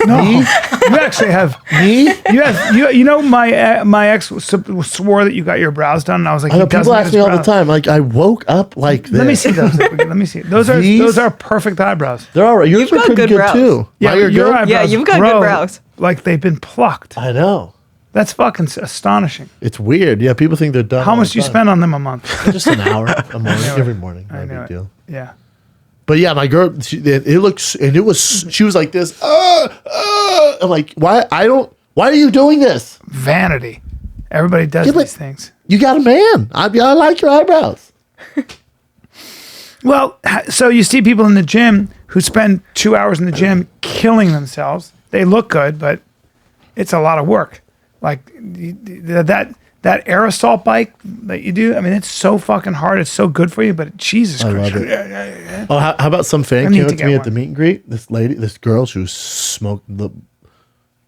No, you actually have. Me? You know my ex swore that you got your brows done, and I was like, I know he doesn't people get ask his me all the brows. time. Like I woke up like this. Let me see those. Let me see. Those These? are perfect eyebrows. They're all right. Yours You've are got pretty good good brows. too. Yeah, Mine are your good? eyebrows Yeah, you've got good grow brows. like they've been plucked. I know. That's fucking astonishing. It's weird. Yeah, people think they're done. How all much the do you time. spend on them a month? Just an hour a morning, every morning. I No know big it. deal. Yeah. But yeah, my girl, it looks, and it was, she was like this. I'm like, why? Why are you doing this? Vanity. Everybody does Yeah, but- these things. You got a man. I like your eyebrows. Well, so you see people in the gym who spend 2 hours in the gym killing themselves. They look good, but it's a lot of work. Like that aerosol bike that you do. I mean, it's so fucking hard. It's so good for you, but Jesus I Christ. love it. Oh, how about some I fan need came to up to get me at one. the meet and greet? This girl, she was smoking,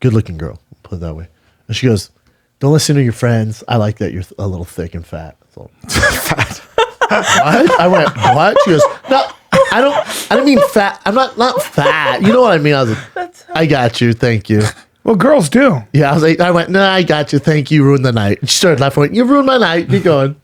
good-looking girl, put it that way. And she goes, "Don't listen to your friends. I like that you're a little thick and fat." So, fat. What? I went, what? She goes, "No, I didn't mean fat. I'm not fat. You know what I mean?" I was like, "I got you. Thank you." Well, girls do. Yeah, I went, "No, I got you. Thank you. Ruined the night." She started laughing. I went, "You ruined my night. Keep going."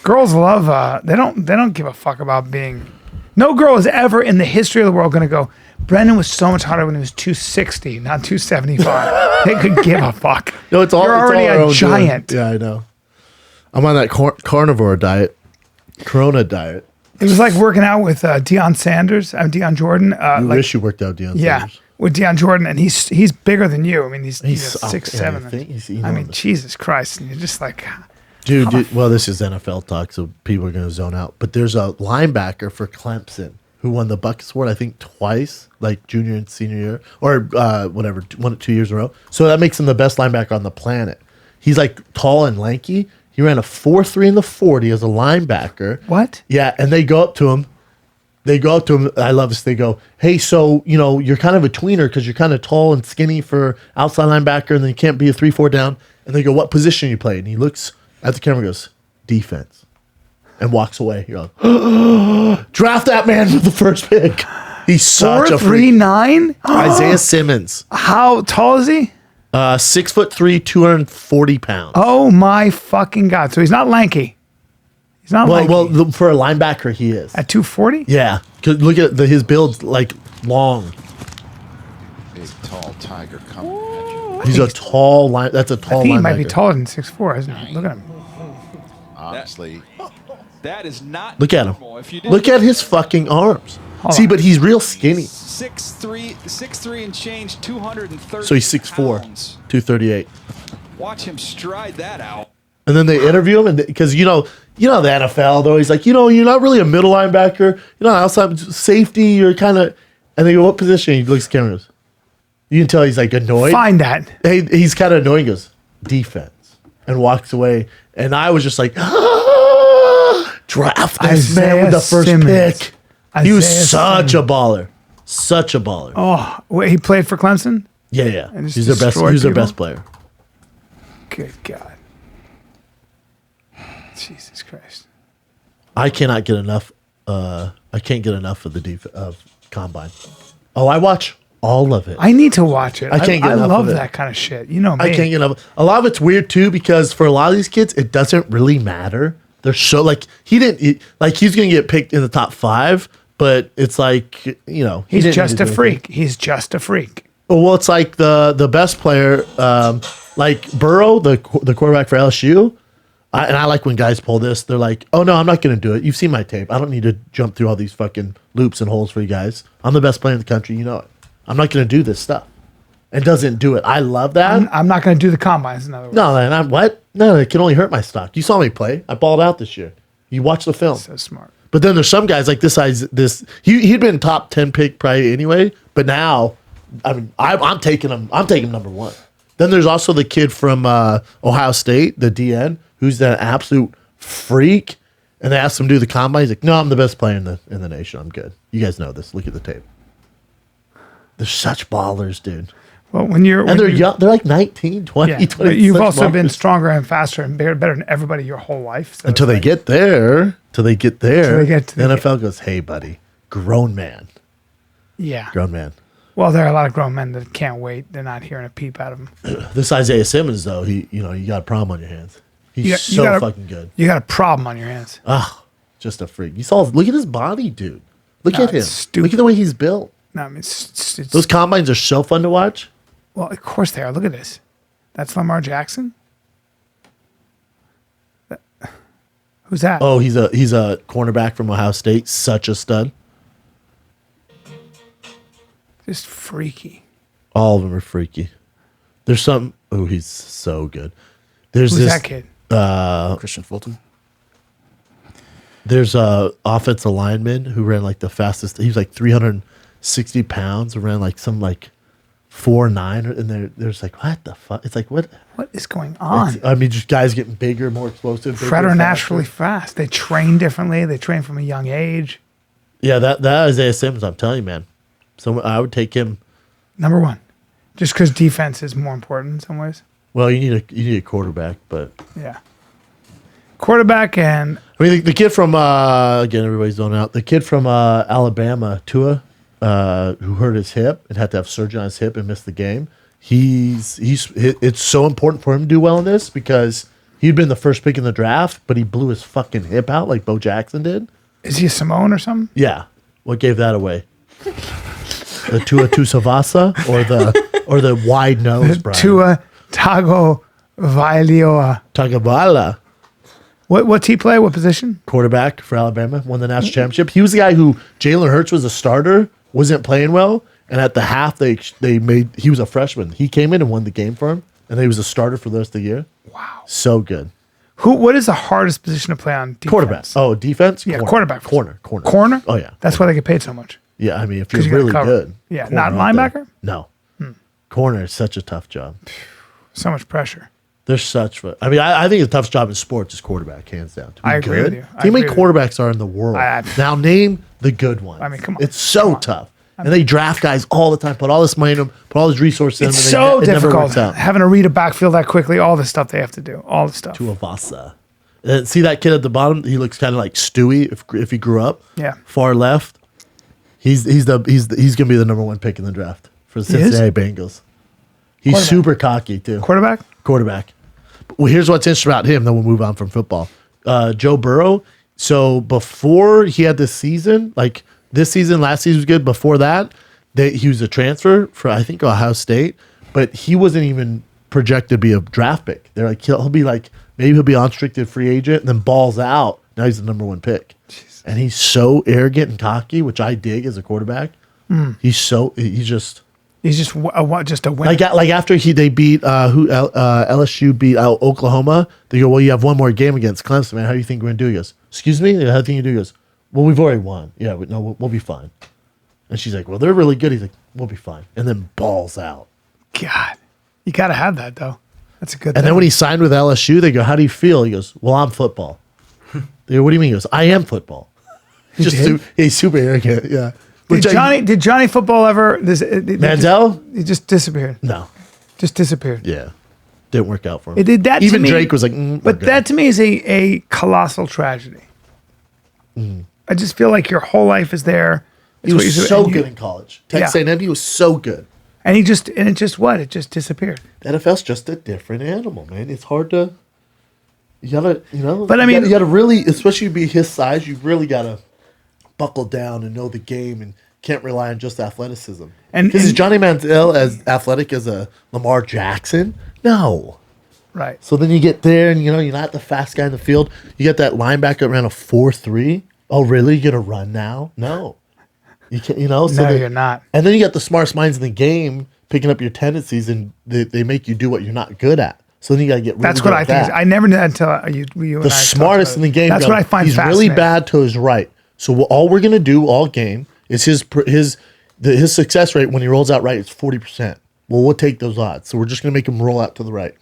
Girls love. They don't give a fuck about being. No girl is ever in the history of the world going to go, "Brendan was so much harder when he was 260, not 275." They could give a fuck. No, it's all. You're it's already all our a own giant. doing. Yeah, I know. I'm on that carnivore diet, Corona diet. It was like working out with Deion Sanders. Deion Jordan. You Like, wish you worked out, Deion. yeah, Sanders. with Deion Jordan, and he's bigger than you. I mean, he's He's 6'7". I think he's I mean, enormous. Jesus Christ, and you're just like, Dude, well, this is NFL talk, so people are going to zone out. But there's a linebacker for Clemson who won the Buckets Award, I think, twice, like junior and senior year, or whatever, 2 years in a row. So that makes him the best linebacker on the planet. He's like tall and lanky. He ran a 4.3 in the 40 as a linebacker. what? Yeah, and they go up to him. I love this. They go, "Hey, so, you're kind of a tweener because you're kind of tall and skinny for outside linebacker, and then you can't be a 3-4 down." And they go, "What position you play?" And he looks at the camera and goes, "Defense," and walks away. You're like, draft that man with the first pick. He's such a freak. 4'3'9". Isaiah Simmons, How tall is he? 6'3", 240 pounds. Oh my fucking god! So he's not lanky. He's not lanky. Well, for a linebacker, he is. At 240. Yeah, 'cause look at his build's like long. Big, tall tiger coming at you. He's a tall line. That's a tall I think he linebacker. might be taller than 6'4", isn't he? Look at him. Honestly, That is not Look at him. normal. If you did Look at his fucking arms. Hold See, on. but he's real skinny. 6'3" and change, 230 So he's 6'4", pounds. 238. Watch him stride that out. And then they interview him, and because the NFL, though, he's like, you're not really a middle linebacker. You're not outside safety. You're kind of, and they go, "What position?" He looks at the camera and goes, you can tell he's like annoyed. Find that. He's kind of annoyed. He goes, "Defense," and walks away. And I was just like, draft this man with the first Simmons. pick. He was Isaiah such Simmons. a baller, such a baller. Oh, wait, he played for Clemson. Yeah. And just He's their best. destroyed He's their people? best player. Good God. Jesus Christ. I cannot get enough. I can't get enough of of Combine. Oh, I watch all of it. I need to watch it. I can't get I enough love of it. that kind of shit. You know me. I can't get enough. A lot of it's weird too because for a lot of these kids, it doesn't really matter. They're so like he's gonna get picked in the top 5, but it's like he He's didn't just do a anything. freak. He's just a freak. Well, it's like the best player, like Burrow, the quarterback for LSU. And I like when guys pull this. They're like, "Oh no, I'm not going to do it. You've seen my tape. I don't need to jump through all these fucking loops and holes for you guys. I'm the best player in the country. You know it. I'm not going to do this stuff." And doesn't do it. I love that. I'm not going to do the combines. In other words, No, man. What? No, it can only hurt my stock. You saw me play. I balled out this year. You watch the film. so smart. But then there's some guys like this size. He'd been top 10 pick probably anyway. But now, I mean, I'm taking him. I'm taking him number 1. Then there's also the kid from Ohio State, the DN, who's an absolute freak. And they asked him to do the combine. He's like, "No, I'm the best player in the nation. I'm good. You guys know this. Look at the tape." They're such ballers, dude. Well, when you're And they're young. They're like 19, 20, yeah, 20. but you've such also been ballers. stronger and faster and better than everybody your whole life. So Until it's they like- get there. Till they get there. they get to the the- NFL goes, "Hey, buddy, grown man, yeah. grown man." Well, there are a lot of grown men that can't wait. They're not hearing a peep out of him. This Isaiah Simmons, though, you got a problem on your hands. He's You so got a- fucking good. You got a problem on your hands. Ah, just a freak. Look at his body, dude. Look No, at him. it's stupid. Look at the way he's built. No, I mean, it's Those combines are so fun to watch. well, of course they are. Look at this. That's Lamar Jackson. Who's that? Oh, he's a cornerback from Ohio State. Such a stud. Just freaky. All of them are freaky. There's some. Oh, he's so good. There's Who's this that kid? Christian Fulton. There's a offensive lineman who ran like the fastest. He was like 360 pounds. Ran like some like 4.9, and there's like what the fuck? It's like what? What is going on? I mean, just guys getting bigger, more explosive. Fred bigger, are faster. naturally fast. They train differently. They train from a young age. Yeah, that Isaiah Simmons. I'm telling you, man. So I would take him. Number one, just because defense is more important in some ways. Well, you need a quarterback, but Yeah. Quarterback and I mean the kid from again everybody's zoning out. The kid from Alabama, Tua, who hurt his hip and had to have surgery on his hip and missed the game. It's so important for him to do well in this because he'd been the first pick in the draft, but he blew his fucking hip out like Bo Jackson did. is he a Simone or something? Yeah, what gave that away? The Tua Tusavasa or the wide nose, Brian? Tua Tago Vailioa. Tagovailoa. What's he play? What position? Quarterback for Alabama, won the national championship. He was the guy who Jalen Hurts was a starter, wasn't playing well, and at the half he was a freshman. He came in and won the game for him, and he was a starter for the rest of the year. Wow. So good. What is the hardest position to play on defense? Quarterback. Oh, defense? Yeah, Corner. quarterback. Corner. Corner? Oh, yeah. That's why they get paid so much. Yeah, I mean, if 'Cause you're you really gotta cover. good. Yeah, corner not out there. linebacker? No. Corner is such a tough job. So much pressure. There's such. I mean, I think the toughest job in sports is quarterback, hands down. To be I agree with good. you. I See how many agree with quarterbacks are in the world? I- Now name the good ones. I mean, come on. It's so Come on. tough. And they draft guys all the time, put all this money in them, put all this resources in them. It's and so it never difficult works out. having to read a backfield that quickly. All the stuff they have to do. All the stuff. Tuivasa. And see that kid at the bottom? He looks kind of like Stewie if he grew up. Yeah. Far left. He's gonna be the number one pick in the draft for the He is? Cincinnati Bengals. He's Quarterback. super cocky too. Quarterback. Well, here's what's interesting about him. Then we'll move on from football. Joe Burrow. So before he had this season, like this season, last season was good. Before that, he was a transfer for I think Ohio State, but he wasn't even projected to be a draft pick. They're like he'll be like maybe he'll be unrestricted free agent, and then balls out. Now he's the number one pick, and he's so arrogant and cocky, which I dig as a quarterback. He's just. He's just a winner. Like after they beat LSU beat Oklahoma, they go, well, you have one more game against Clemson, man. How do you think we're gonna do? He goes, excuse me, how do you think you do? He goes, well, we've already won. Yeah, we'll be fine. And she's like, well, they're really good. He's like, we'll be fine. And then balls out. God, you got to have that though. That's a good. And thing. then when he signed with LSU, they go, how do you feel? He goes, well, I'm football. They go, what do you mean? He goes, I am football. He's super arrogant. Yeah. Did Johnny Football ever? Manziel? He just disappeared. No. Just disappeared. Yeah. Didn't work out for him. It did that. Even to me, Drake was like, but that to me is a colossal tragedy. I just feel like your whole life is there. It's he what was you do, so and good in college. Texas A&M, he was so good. And it just disappeared. The NFL's just a different animal, man. It's hard to, But I mean, you gotta really, especially be his size, you really gotta buckle down and know the game and can't rely on just athleticism. Because is Johnny Manziel as athletic as a Lamar Jackson? No. right. So then you get there and you're not the fast guy in the field. You get that linebacker around a 4.3. Oh, really? You're gonna run now? No. You can't, No, you're not. And then you got the smartest minds in the game picking up your tendencies, and they make you do what you're not good at. So then you got to get really That's good what at I think. that. I never knew that until you and The I talked smartest about in the it. game. That's go, what I find he's fascinating. really bad to his right. So all we're gonna do all game is his success rate when he rolls out right is 40%. Well, we'll take those odds. So we're just gonna make him roll out to the right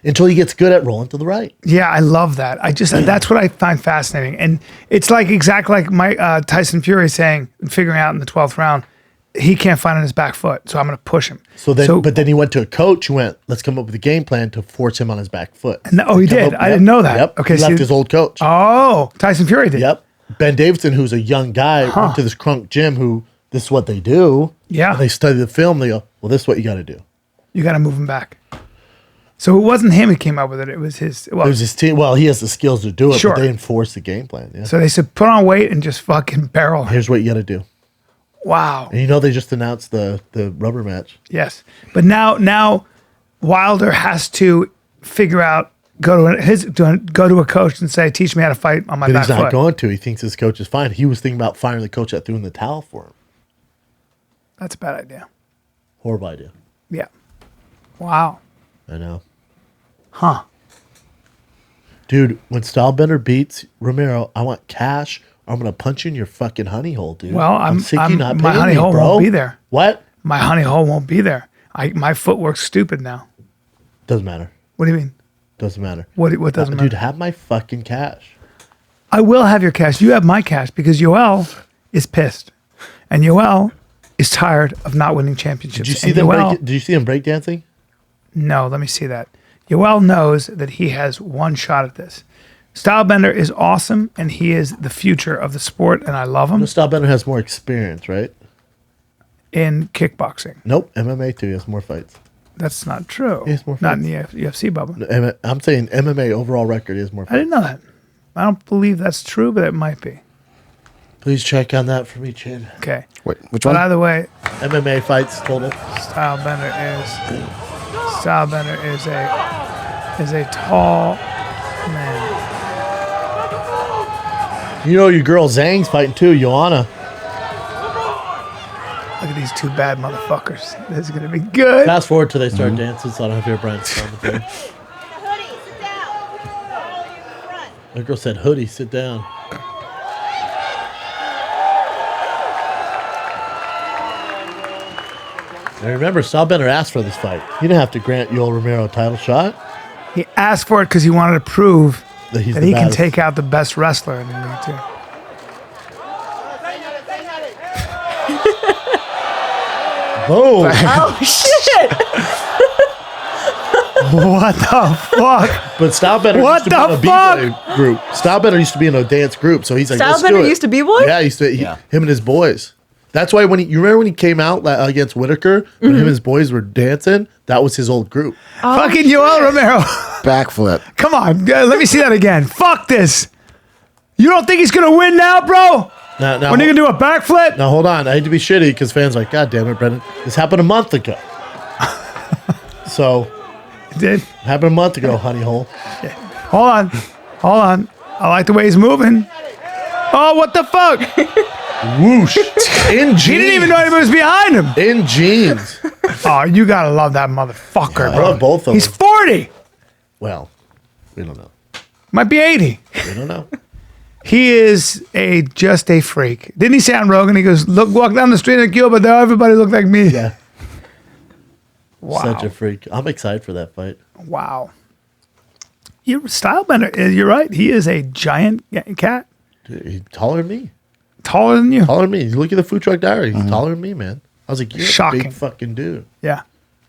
until he gets good at rolling to the right. Yeah, I love that. That's what I find fascinating, and it's like exactly like Tyson Fury saying, figuring out in the 12th round, he can't find on his back foot, so I'm going to push him. But then he went to a coach who went, let's come up with a game plan to force him on his back foot. He did. I didn't know that. Yep. Okay, he left his old coach. Oh, Tyson Fury did. Yep. Ben Davidson, who's a young guy, went to this crunk gym who this is what they do. Yeah. And they study the film. They go, well, this is what you got to do. You got to move him back. So it wasn't him who came up with it. It was his. Well, It was his team. Well, he has the skills to do it, Sure. but they enforce the game plan. Yeah. so they said put on weight and just fucking barrel him. Here's what you got to do. Wow. And they just announced the rubber match. Yes, but now Wilder has to figure out go to a coach and say, teach me how to fight on my But back he's not foot. going to. He thinks his coach is fine. He was thinking about firing the coach that threw in the towel for him. That's a bad idea. Horrible idea. Yeah. Wow. I know. Huh. Dude, when Stylebender beats Romero, I want cash or I'm going to punch you in your fucking honey hole, dude. Well, I'm sick of you not my paying honey me, hole bro. won't be there. What? My honey hole won't be there. My footwork's stupid now. Doesn't matter. What do you mean? Doesn't matter. What doesn't matter? Dude, have my fucking cash. I will have your cash. You have my cash because Yoel is pissed. And Yoel is tired of not winning championships. Did you see And them Yoel, did you see him breakdancing? No, let me see that. Yoel knows that he has one shot at this. Stylebender is awesome, and he is the future of the sport, and I love him. Stylebender has more experience, right? In kickboxing. Nope, MMA too. He has more fights. That's not true. He has more Not in fights. the UFC, Bubba. I'm saying MMA overall record is more I fights. didn't know that. I don't believe that's true, but it might be. Please check on that for me, Chin. Okay. Wait, which But one? either way, MMA fights total. Stylebender is a tall man. You know your girl Zhang's fighting too, Joanna. Look at these two bad motherfuckers. This is gonna be good. Fast forward till they start dancing, so I don't have to hear Brian on the thing. Hoodie, sit down. My girl said, "Hoodie, sit down." And remember, Stylebender asked for this fight. He didn't have to grant Yoel Romero a title shot. He asked for it because he wanted to prove That he's that the he can baddest. take out the best wrestler in the league too. Boom! Oh shit! What the fuck? But Stylebender What used to the be in a fuck? B-boy group. Stylebender used to be in a dance group, so he's like, "Let's do Stylebender it." used to B-boy? Yeah, him and his boys. That's why when you remember when he came out against Whitaker, when him and his boys were dancing, that was his old group. Fucking Yoel Romero. Backflip. Come on, let me see that again. Fuck this. You don't think he's gonna win now, bro? Now, When are you gonna do a backflip? now hold on. I hate to be shitty because fans are like, "God damn it, Brendan, this happened a month ago." So Did happened a month ago, honey hole. hold on. I like the way he's moving. Oh, what the fuck? Whoosh in jeans. He didn't even know anybody was behind him. In jeans. Oh, you gotta love that motherfucker, I bro. love both of He's them. 40. Well, we don't know. Might be 80. We don't know. He is just a freak. Didn't he say on Rogan? He goes, "Look, walk down the street in Cuba, there everybody looked like me." Yeah. Wow. Such a freak. I'm excited for that fight. Wow. Stylebender, you're right. He is a giant cat, Dude, he's taller than me. taller than you. Taller than me. You look at the Food Truck Diary. He's taller than me, man. I was like, "You're a Shocking. big fucking dude." Yeah.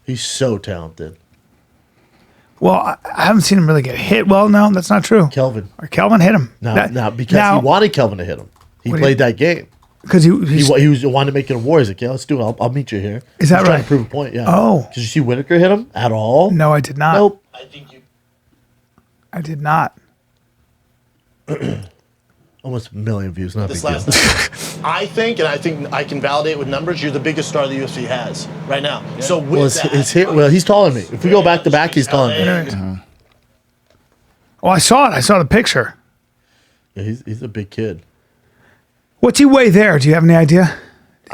He's so talented. Well, I haven't seen him really get hit. Well, no, that's not true. Kelvin. Or Kelvin hit him. Now, because he wanted Kelvin to hit him. He What do played you- that game. because He was wanted to make it a war. He's like, "Yeah, let's do it. I'll meet you here." Is that He's trying right? to prove a point. Yeah. Oh. Did you see Whitaker hit him at all? No, I did not. Nope. I did not. Almost a million views. Not a This big last deal. night. I think I can validate with numbers, you're the biggest star the UFC has right now. So with Well, he's taller than me. If we go back to back, he's taller than me. Right. Oh, I saw it. I saw the picture. Yeah, he's a big kid. What's he weigh there? Do you have any idea?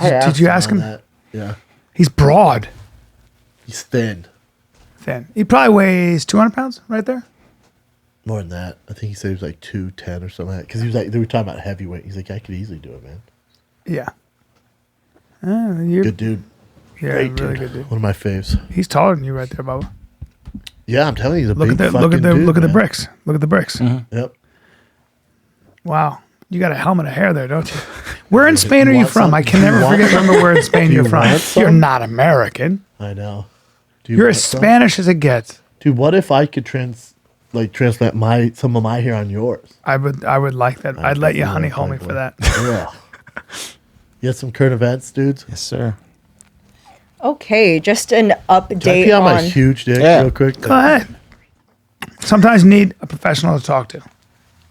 Did you ask on him? that. Yeah. He's broad, He's thin. thin. He probably weighs 200 pounds right there. More than that. I think he said he was like 210 or something like that. Because he was like, they were talking about heavyweight. He's like, "I could easily do it, man." Yeah. You're Good dude. really Great dude. good dude. One of my faves. He's taller than you right there, Bubba. Yeah, I'm telling you, he's a Look big at the fucking dude, look at the man. bricks. Look at the bricks. Yep. Wow. You got a helmet of hair there, don't you? Where in Spain are you want from? some? I can Do you never want remember where in Spain Do you're you from. want some? You're not American. I know. Do you You're want as some? Spanish as it gets. Dude, what if I could transplant some of my hair on yours? I would like that. I'd let you definitely honey would hole me like for one. that. Ugh. You had some current events, dudes? Yes, sir. Okay, just an Can I update pee on my on. huge dick Yeah. real quick? Go ahead. Sometimes you need a professional to talk to.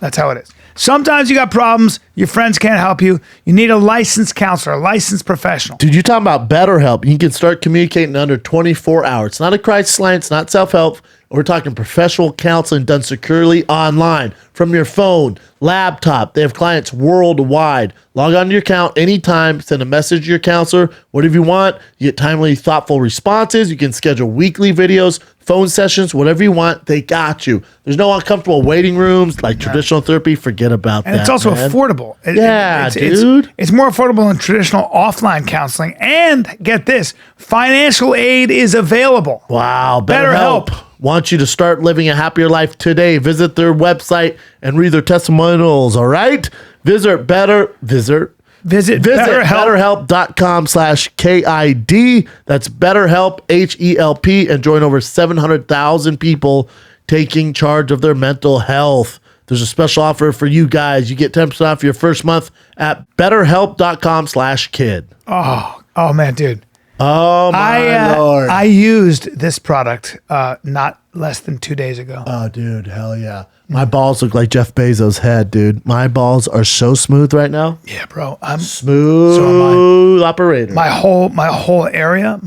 That's how it is. Sometimes you got problems. Your friends can't help you. You need a licensed counselor, a licensed professional. Dude, you're talking about BetterHelp. You can start communicating in under 24 hours. It's not a crisis line. It's not self-help. We're talking professional counseling done securely online from your phone, laptop. They have clients worldwide. Log on to your account anytime. Send a message to your counselor. Whatever you want. You get timely, thoughtful responses. You can schedule weekly videos, phone sessions, whatever you want. They got you. There's no uncomfortable waiting rooms like traditional therapy. Forget about that. And it's also man. affordable. Dude. It's more affordable than traditional offline counseling. And get this, financial aid is available. Wow. BetterHelp wants you to start living a happier life today. Visit their website and read their testimonials. All right. Visit BetterHelp.com/KID. That's BetterHelp, HELP, and join over 700,000 people taking charge of their mental health. There's a special offer for you guys. You get 10% off your first month at BetterHelp.com/kid. Oh man, dude. Oh my Lord. I used this product not less than 2 days ago. Oh, dude, hell yeah. My balls look like Jeff Bezos' head, dude. My balls are so smooth right now. Yeah, bro. I'm smooth operator. My whole area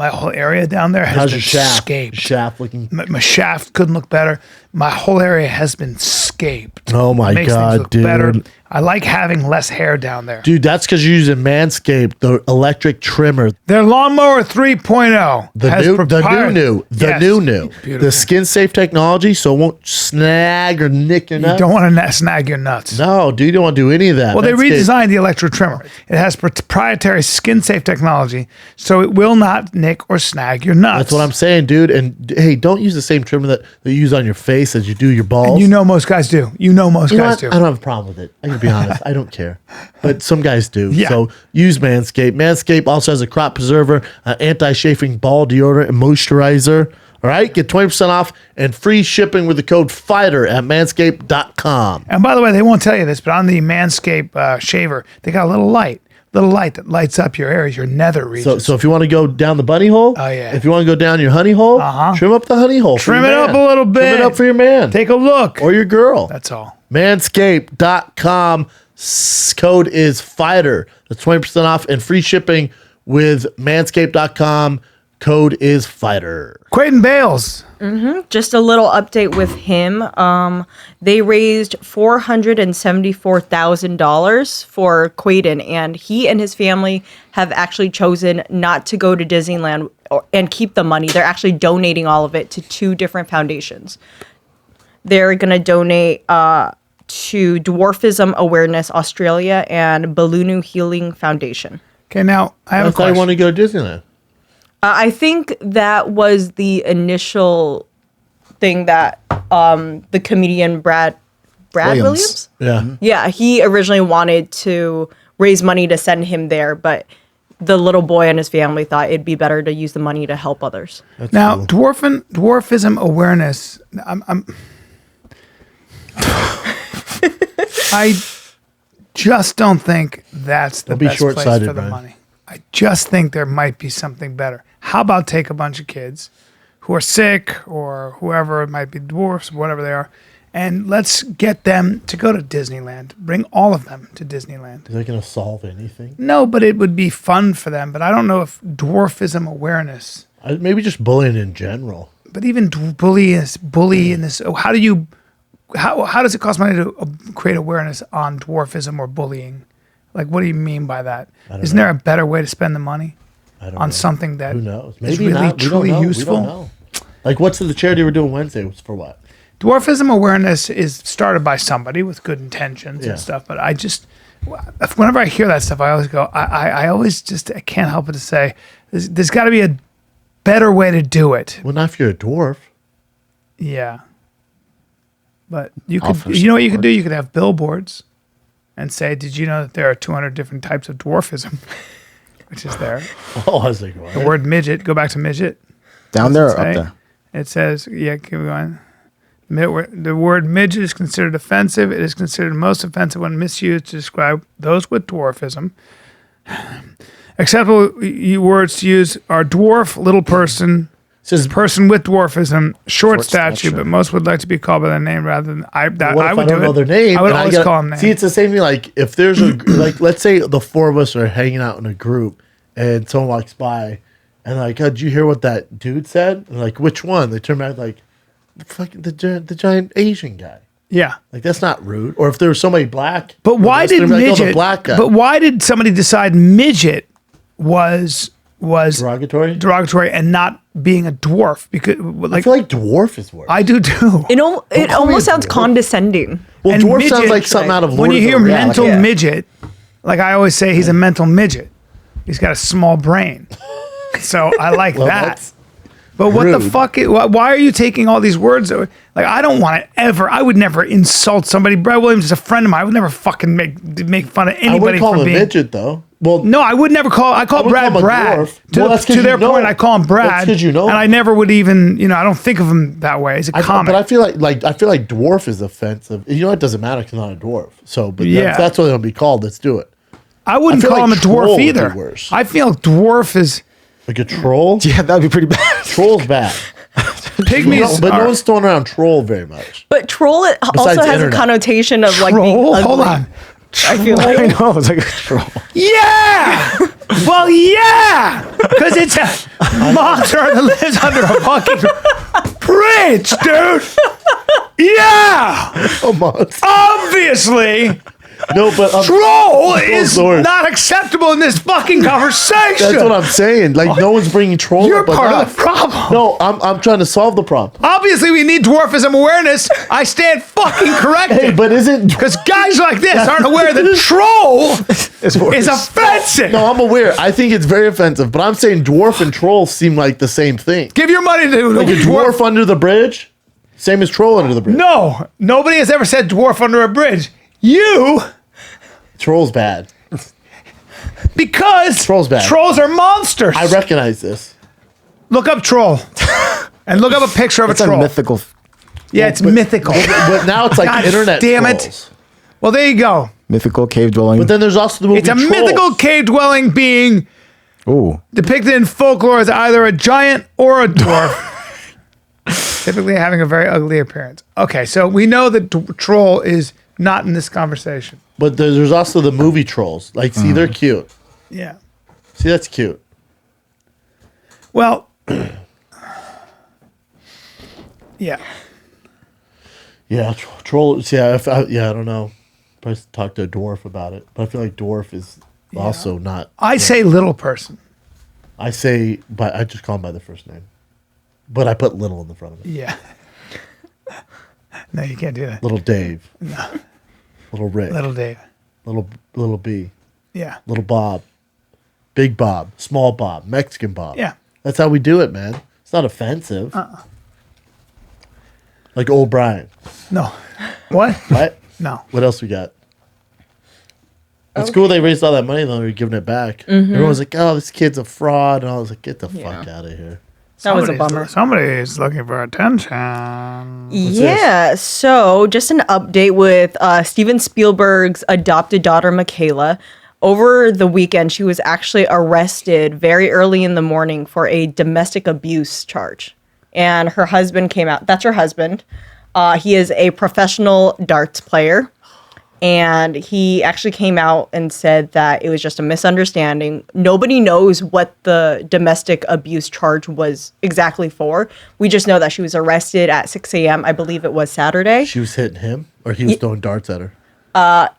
down there has How's been your shaft? scaped. Shaft looking. My shaft couldn't look better. My whole area has been scaped. Oh my Makes things God, look dude. Better. I like having less hair down there. Dude, that's because you're using Manscaped, the electric trimmer. Their lawnmower 3.0. The new. Yes. Beautiful. The skin safe technology, so it won't snag or nick your nuts. You don't want to snag your nuts. No, dude, you don't want to do any of that. Well, they Manscaped. redesigned the electro trimmer. It has proprietary skin safe technology, so it will not nick or snag your nuts. That's what I'm saying, dude. And hey, don't use the same trimmer that you use on your face as you do your balls. And you know most guys do. You know guys what? do. I don't have a problem with it. I can be honest. I don't care. But some guys do. Yeah. So use Manscaped. Manscaped also has a crop preserver, anti-chafing ball deodorant, and moisturizer. All right? Get 20% off and free shipping with the code FIGHTER at manscaped.com. And by the way, they won't tell you this, but on the Manscaped shaver, they got a little light that lights up your areas, your nether regions. So if you want to go down the bunny hole, Oh, yeah. if you want to go down your honey hole, trim up the honey hole. Trim it up a little bit. Trim it up for your man. Take a look. Or your girl. That's all. Manscaped.com. Code is FIGHTER. That's 20% off and free shipping with Manscaped.com. Code is FIGHTER. Quayton Bales. Just a little update with him. They raised $474,000 for Quayton, and he and his family have actually chosen not to go to Disneyland and keep the money. They're actually donating all of it to 2 different foundations. They're going to donate to Dwarfism Awareness Australia and Balloonu Healing Foundation. Okay, now I have a I thought question. you want to go to Disneyland. I think that was the initial thing that the comedian Brad Williams? Yeah. Yeah, he originally wanted to raise money to send him there, but the little boy and his family thought it'd be better to use the money to help others. That's Now, cool. dwarfism awareness. I just don't think that's the Don't be best place short-sighted, for the Bryan. money. I just think there might be something better. How about take a bunch of kids who are sick or whoever it might be, dwarfs, whatever they are, and let's get them to go to Disneyland. Bring all of them to Disneyland. Is that going to solve anything? No, but it would be fun for them. But I don't know if dwarfism awareness, Maybe just bullying in general. but even bully in this. How do you? How does it cost money to create awareness on dwarfism or bullying? Like, what do you mean by that? Isn't there a better way to spend the money on something that Who knows? is Maybe really not. We don't truly know. We useful? don't know. Like, what's the charity we're doing Wednesday? Was for what? Dwarfism awareness is started by somebody with good intentions Yeah. and stuff, but I just, whenever I hear that stuff, I always go, I always just, I can't help but to say, there's got to be a better way to do it. Well, not if you're a dwarf. Yeah. But you I'll could, first you know what you could support. do? You could have billboards and say, did you know that there are 200 different types of dwarfism? Which is there. Oh, I was like, what? The word midget, go back to midget. Down there or Say, up there? It says, yeah, keep going. The word midget is considered offensive. It is considered most offensive when misused to describe those with dwarfism. Acceptable words to use are dwarf, little person, says person with dwarfism, short stature, stature. but most would like to be called by their name rather than I. That what I if would I don't do know it. their name? I would and always call them names. See, it's the same thing. Like if there's a like, let's say the four of us are hanging out in a group, and someone walks by, and like, oh, did you hear what that dude said? And like, which one? They turn back like, the giant Asian guy. Yeah. Like that's not rude. Or if there was somebody black, But why did they'd be like, oh, the midget? black guy. But why did somebody decide midget was derogatory and not being a dwarf? Because I like feel like dwarf is worse. I do too. It call me almost a sounds dwarf. condescending. Well, And dwarf sounds midget, like something out of Lord when you of the hear Rings. mental Yeah. midget, like I always say, he's a mental midget. He's got a small brain. So I like Well, that. that's- But what the rude. fuck? Why are you taking all these words? Like, I don't want to ever. I would never insult somebody. Brad Williams is a friend of mine. I would never fucking make fun of I anybody wouldn't call for him a being. midget though. Well, No, I would never call. I call would Brad call him a Brad. dwarf. To, Well, that's 'cause to their you know point, him. I call him Brad. That's 'cause you know and him. I never would even. I don't think of him that way. He's a comic. but I feel like I feel like dwarf is offensive. You know, it doesn't matter because I'm not a dwarf. So, but Yeah. if that's what it'll be called, let's do it. I wouldn't I feel call like him a troll dwarf would be either. worse. I feel dwarf is Like a troll. Yeah, that'd be pretty bad. Troll's bad. pygmies. But no are- one's throwing around troll very much. But troll also Besides has internet. a connotation of like being troll. ugly. Hold on. I feel I like know, it's like a troll. Yeah. Well, yeah, because it's a monster that lives under a fucking bridge, dude. Yeah, Come on. obviously, No, but troll is Lord. not acceptable in this fucking conversation. that's what I'm saying. Like no one's bringing troll You're up. but part not- of the problem. No, I'm trying to solve the problem. Obviously, we need dwarfism awareness. I stand fucking Hey, corrected. but isn't Because guys like this aren't aware that troll is offensive. no? I'm aware. I think it's very offensive. But I'm saying dwarf and troll seem like the same thing. Give your money to Like a dwarf under the bridge, same as troll under the bridge. No, nobody has ever said dwarf under a bridge. You, Troll's bad. because Troll's bad. trolls are monsters. I recognize this. Look up troll, and look up a picture of It's a a troll. mythical. Yeah, it's mythical. But now it's like God internet damn it. trolls. Well, there you go. Mythical cave dwelling. But then there's also the movie It's a Trolls. mythical cave-dwelling being Ooh. depicted in folklore as either a giant or a dwarf, typically having a very ugly appearance. Okay, so we know that troll is not in this conversation. But there's also the movie Trolls. Like, see, they're cute. Yeah. See, that's cute. Well, yeah. Yeah, troll. Yeah, I don't know. Probably talk to a dwarf about it. But I feel like dwarf is also not. I say little person. I say, but I just call him by the first name. But I put little in the front of it. Yeah. No, you can't do that. Little Dave. No. Little Rick. Little Dave. Little B. Yeah. Little Bob. Big Bob. Small Bob. Mexican Bob. Yeah. That's how we do it, man. It's not offensive. Like old Bryan. No. What? What? No. What else we got? It's cool they raised all that money, though. They're giving it back. Mm-hmm. Everyone's like, oh, this kid's a fraud. And I was like, get the fuck out of here. that was a bummer. Somebody's looking for attention. Yeah, so just an update with Steven Spielberg's adopted daughter, Michaela. Over the weekend, she was actually arrested very early in the morning for a domestic abuse charge. And her husband came out. That's her husband. He is a professional darts player. And he actually came out and said that it was just a misunderstanding. Nobody knows what the domestic abuse charge was exactly for. We just know that she was arrested at 6 a.m. I believe it was Saturday. She was hitting him, or he was throwing darts at her.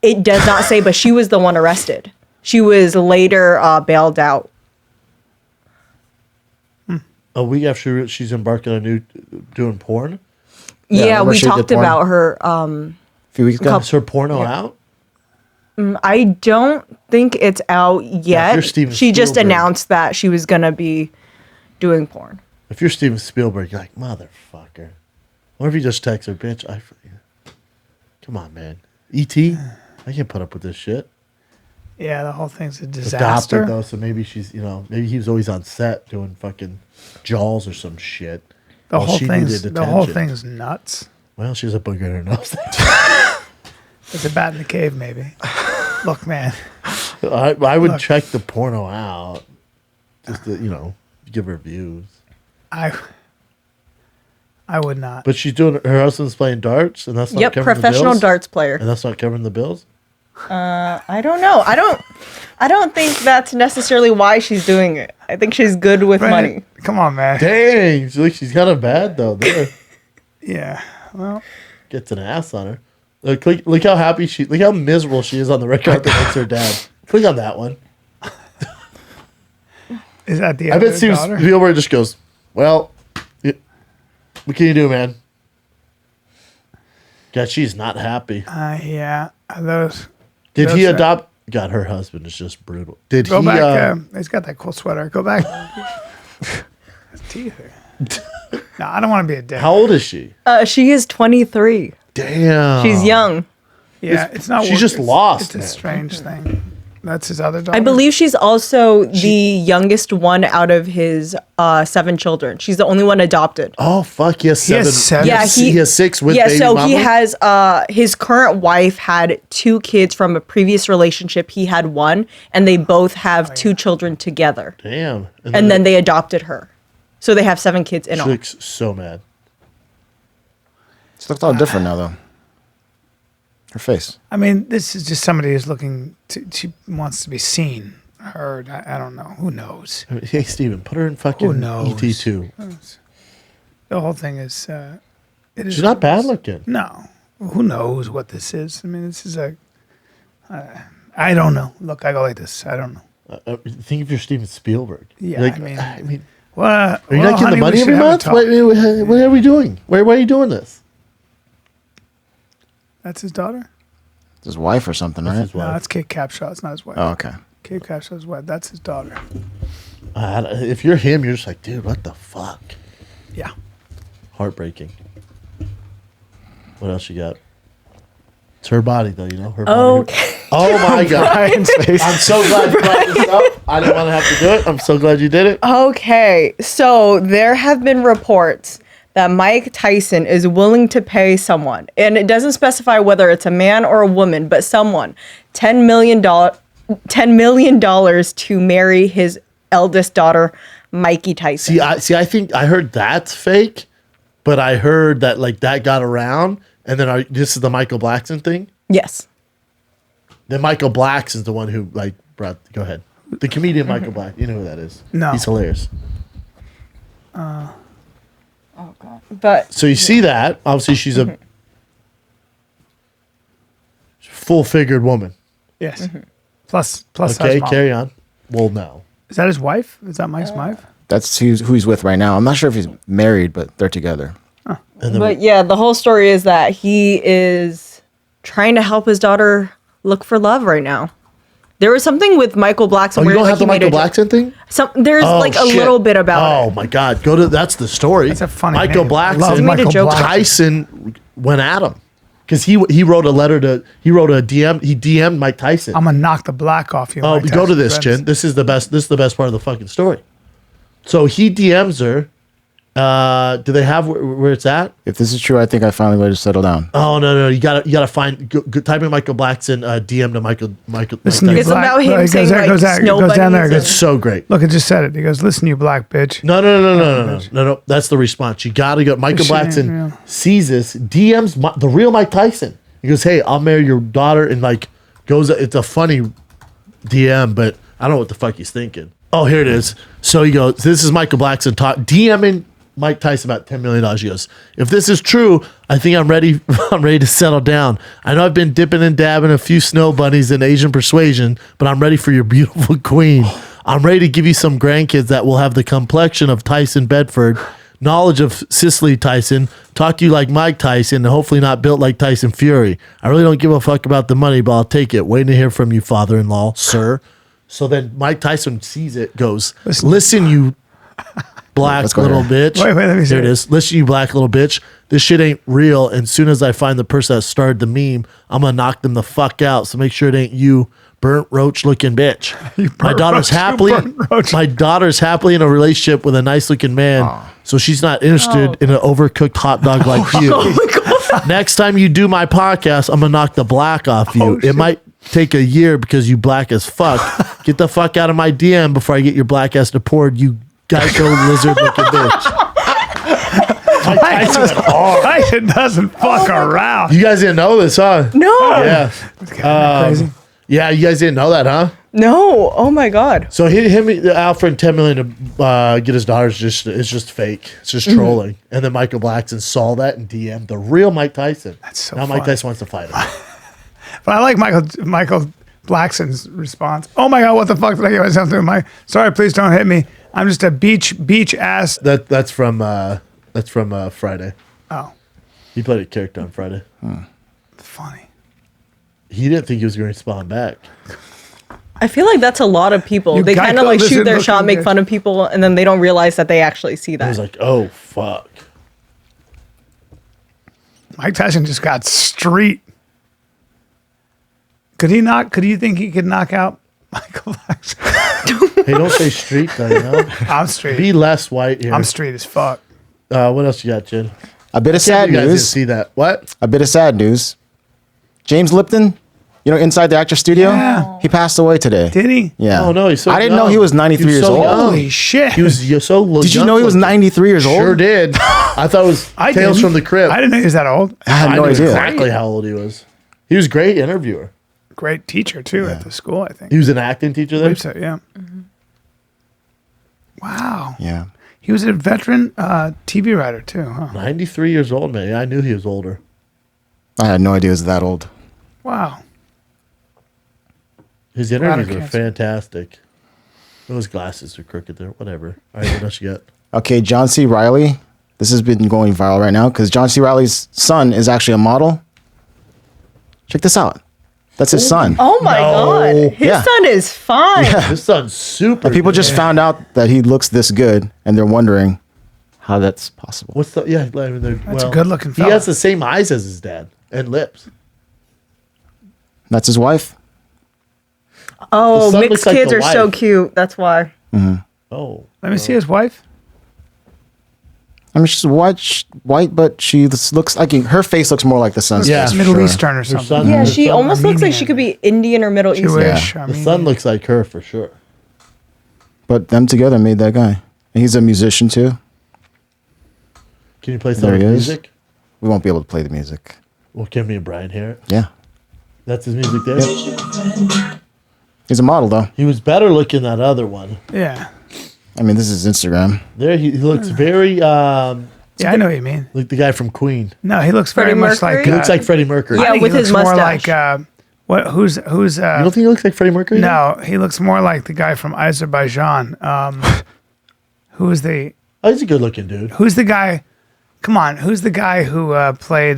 It does not say, but she was the one arrested. She was later bailed out. A week after she's embarking on doing porn? Yeah, remember we she did talked porn? about her. A few weeks ago. Is her porno out? I don't think it's out yet. you're Steven She just Spielberg. announced that she was going to be doing porn. If you're Steven Spielberg, you're like, motherfucker. What if you just text her, bitch? Come on, man. E.T.? I can't put up with this shit. Yeah, the whole thing's a disaster. Adopted, though, so maybe she's, maybe he was always on set doing fucking Jaws or some shit. The while whole she thing's needed the whole attention. thing's nuts. Well, she has a booger in her nose. It's a bat in the cave, maybe. Look, man. I would Look. check the porno out just to, give her views. I would not. But she's doing. Her husband's playing darts, and that's not Yep, covering the professional bills? darts player. And that's not covering the bills. I don't know. I don't think that's necessarily why she's doing it. I think she's good with Brandon, money. Come on, man. Dang, she's kind of bad though. There, Yeah. Well, gets an ass on her. Look how happy look how miserable she is on the red carpet next to her dad. Click on that one. is that the I other bet Steven daughter? Spielberg just goes, "Well, what can you do, man?" God, she's not happy. Yeah. Those. Did That's he right. adopt? God, her husband is just brutal. Did Go he? back. He's got that cool sweater. Go back. His teeth are- No, I don't want to be a dick. How old is she? She is 23. Damn, She's young. Yeah, it's not. she's work- just it's- lost, It's a man. strange thing. That's his other daughter. I believe she's also the youngest one out of his 7 children. She's the only one adopted. Oh fuck, he has He 7. has 7? Yeah, he has 6 with yeah, baby so mama? he has his current wife had 2 kids from a previous relationship. He had 1, and they both have 2 children together. Damn, And then they adopted her. So they have 7 kids in she all. looks so mad. She looks all different now, though. Her face. I mean, this is just somebody who's looking. She wants to be seen, heard. I don't know. Who knows? Hey Steven, put her in fucking Who knows? ET2. The whole thing is. It is She's not bad looking. No. Who knows what this is? I mean, this is a. I don't know. Look, I go like this. I don't know. Think if you're Steven Spielberg. Yeah, Like, I mean- Well, Well, are you not getting the money every month? What are we doing? Why are you doing this? That's his daughter? His wife or something, right? his No, wife. that's Kate Capshaw. It's not his wife. Oh, okay. Kate Capshaw's wife. That's his daughter. If you're him, you're just like, dude, what the fuck? Yeah. Heartbreaking. What else you got? It's her body, though, you know? Her body. Okay. Oh, my God. Bryan's face. I'm so glad you brought this up. I didn't want to have to do it. I'm so glad you did it. Okay, so there have been reports that Mike Tyson is willing to pay someone, and it doesn't specify whether it's a man or a woman, but someone, $10 million to marry his eldest daughter, Mikey Tyson. I think I heard that's fake, but I heard that, like, that got around, and then this is the Michael Blackson thing? Yes. Then Michael Blackson's the one who, like, go ahead. The comedian Michael Black. You know who that is. No. He's hilarious. But So you see that. Obviously, she's a full-figured woman. Yes. Plus Okay, size mom. carry on. Well, no. Is that his wife? Is that Mike's wife? That's who he's with right now. I'm not sure if he's married, but they're together. And then But yeah, the whole story is that he is trying to help his daughter look for love right now. There was something with Michael Blackson. you where, don't like, have the he made Michael a joke. Blackson thing? There's Oh, like a shit. little bit about Oh it. my God! That's the story. That's a funny Michael name. I love Blackson. He made a Michael joke. Blackson. Tyson went at him because he wrote a letter to he wrote a DM. He DM'd Mike Tyson. I'm gonna knock the black off you. Oh, Mike go to Tyson. this, Jen. This is the best. This is the best part of the fucking story. So he DMs her. Do they have where it's at? If this is true, I think I finally ready to settle down. Oh no! You gotta find. Go, type in Michael Blackson DM to Michael. Listen, you It's black- about him he goes saying, there, like, goes there, snow goes down there. bunnies Goes, It's so great. look, it just said it. He goes, listen, you black bitch. No. That's the response. You gotta go. Michael Shit, Blackson yeah. sees this, DMs the real Mike Tyson. He goes, "Hey, I'll marry your daughter," and like goes. It's a funny DM, but I don't know what the fuck he's thinking. Oh, here it is. So he goes, "This is Michael Blackson DMing Mike Tyson about $10 million." He goes, "If this is true, I think I'm ready. I'm ready to settle down. I know I've been dipping and dabbing a few snow bunnies in Asian persuasion, but I'm ready for your beautiful queen. I'm ready to give you some grandkids that will have the complexion of Tyson Bedford, knowledge of Cicely Tyson, talk to you like Mike Tyson, and hopefully not built like Tyson Fury. I really don't give a fuck about the money, but I'll take it. Waiting to hear from you, father-in-law, sir." So then Mike Tyson sees it, goes, "Listen, you black Let's go little here. bitch." Wait, let me see There it it. is. "Listen, you black little bitch. This shit ain't real. And soon as I find the person that started the meme, I'm gonna knock them the fuck out. So make sure it ain't you, burnt roach looking bitch. My burnt daughter's roach, you happily burnt roach." my daughter's happily in a relationship with a nice looking man. So she's not interested in an overcooked hot dog like you. Next time you do my podcast, I'm gonna knock the black off you. It might take a year because you black as fuck. Get the fuck out of my DM before I get your black ass deported, you Geico lizard-looking bitch. Mike Tyson went hard. Tyson doesn't fuck around. You guys didn't know this, huh? No. Yeah. Crazy. Yeah, you guys didn't know that, huh? No. Oh my God. So him offering $10 million to get his daughter is just fake. It's just trolling. And then Michael Blackson saw that and DM'd the real Mike Tyson. That's so now Mike funny. Tyson wants to fight him. But I like Michael Blackson's response. Oh my God, what the fuck did I get myself doing? Sorry, please don't hit me. I'm just a beach ass. That's from Friday. Oh, He played a character on Friday. funny. He didn't think he was going to respond back. I feel like that's a lot of people. You They kind Geico of like lizard shoot their shot, looking make bitch. fun of people, and then they don't realize that they actually see I was that. like, oh fuck. Mike Tyson just got street. Could you think he could knock out Michael Blackson? Hey, don't say street though, you know? I'm street. Be less white here. I'm street as fuck. What else you got, Jen? A bit of Can't sad believe you guys didn't news. see that. What? A bit of sad news. James Lipton, inside the actor studio, Yeah. he passed away today. Did he? Yeah. Oh no, he's so I didn't know young. he was 93 years so old. young. Holy shit. He was Did you know he was 93 years old? Sure did. I thought it was I Tales didn't. from the Crypt. I didn't know he was that old. I had no knew idea. exactly how old he was. He was a great interviewer. Great teacher too at the school, I think. He was an acting teacher I there. believe so, yeah. Wow. Yeah. He was a veteran TV writer too, huh? 93 years old, man. I knew he was older. I had no idea he was that old. Wow. His Bladder interviews were cancer. fantastic. Those glasses are crooked there. Whatever. All right, what else you got? Okay, John C. Reilly. This has been going viral right now because John C. Reilly's son is actually a model. Check this out. That's his son. Oh my God. His Yeah. son is fine. This son's super. And people good. just found out that he looks this good, and they're wondering how that's possible. What's the? Yeah, I mean, That's a good-looking He fella. has the same eyes as his dad and lips. That's his wife. Oh, The son mixed looks like kids the are so wife. cute. That's why. Oh, Let me see his wife. I mean, she's white, but she looks like her face looks more like the son's Yeah. face. for Middle sure. Eastern or Her something. son- Yeah, the she son- almost looks like she Armenian. could be Indian or Middle Eastern. Jewish. Yeah. I the mean, son looks like her for sure. But them together made that guy. And he's a musician too. Can you play some There of he the is. music? We won't be able to play the music. Well, can me and Bryan hear it? Yeah. That's his music there. He's a model though. He was better looking that other one. yeah. I mean, this is Instagram. There, he looks very Yeah, I know what you mean. like the guy from Queen. No, he looks very Freddie much like. Mercury? He looks like Freddie Mercury. Yeah, I think with he his looks more mustache. like what? Who's? You don't think he looks like Freddie Mercury? No, he looks more like the guy from Azerbaijan. Who's the? Oh, he's a good looking dude. Who's the guy? Come on, who's the guy who played?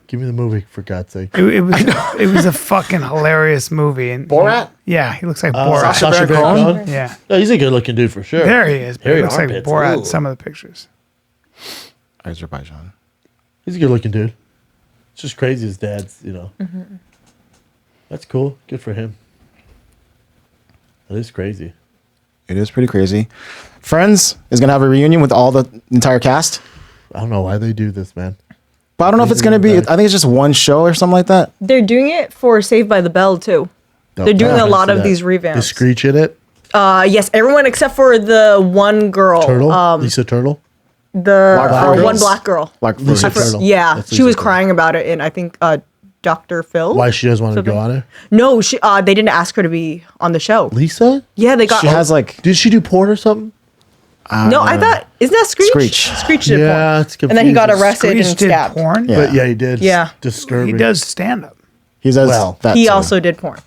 Give me the movie for God's sake. It was a fucking hilarious movie. And Borat? Yeah, he looks like Borat. Sacha Baron Cohen? Yeah, No, he's a good looking dude for sure. there he is. But he Hairy looks like armpits. Borat in Ooh. some of the pictures. Azerbaijan. He's a good looking dude. It's just crazy his dad's, That's cool. Good for him. That is crazy. It is pretty crazy. Friends is gonna have a reunion with all the entire cast. I don't know why they do this, man. But I don't know if it's gonna be. I think it's just one show or something like that. They're doing it for Saved by the Bell too. They're doing a lot of these revamps. The Screech in it. Yes, everyone except for the one girl. Turtle. Lisa Turtle. The Black one girls. black girl. Like Lisa I for- Turtle. yeah, That's she Lisa was Turtle. crying about it in I think Dr. Phil. Why she doesn't want to go Something. on it? No, she they didn't ask her to be on the show. Lisa? Yeah, they got. she has like. Did she do porn or something? no, I thought isn't that Screech? Screech. Screech did Yeah, porn. it's And then he got confusing. arrested Screech and did stabbed. porn. Yeah. But yeah, he did. Yeah. Disturbing. He does stand up. He does Well, that He too. also did porn.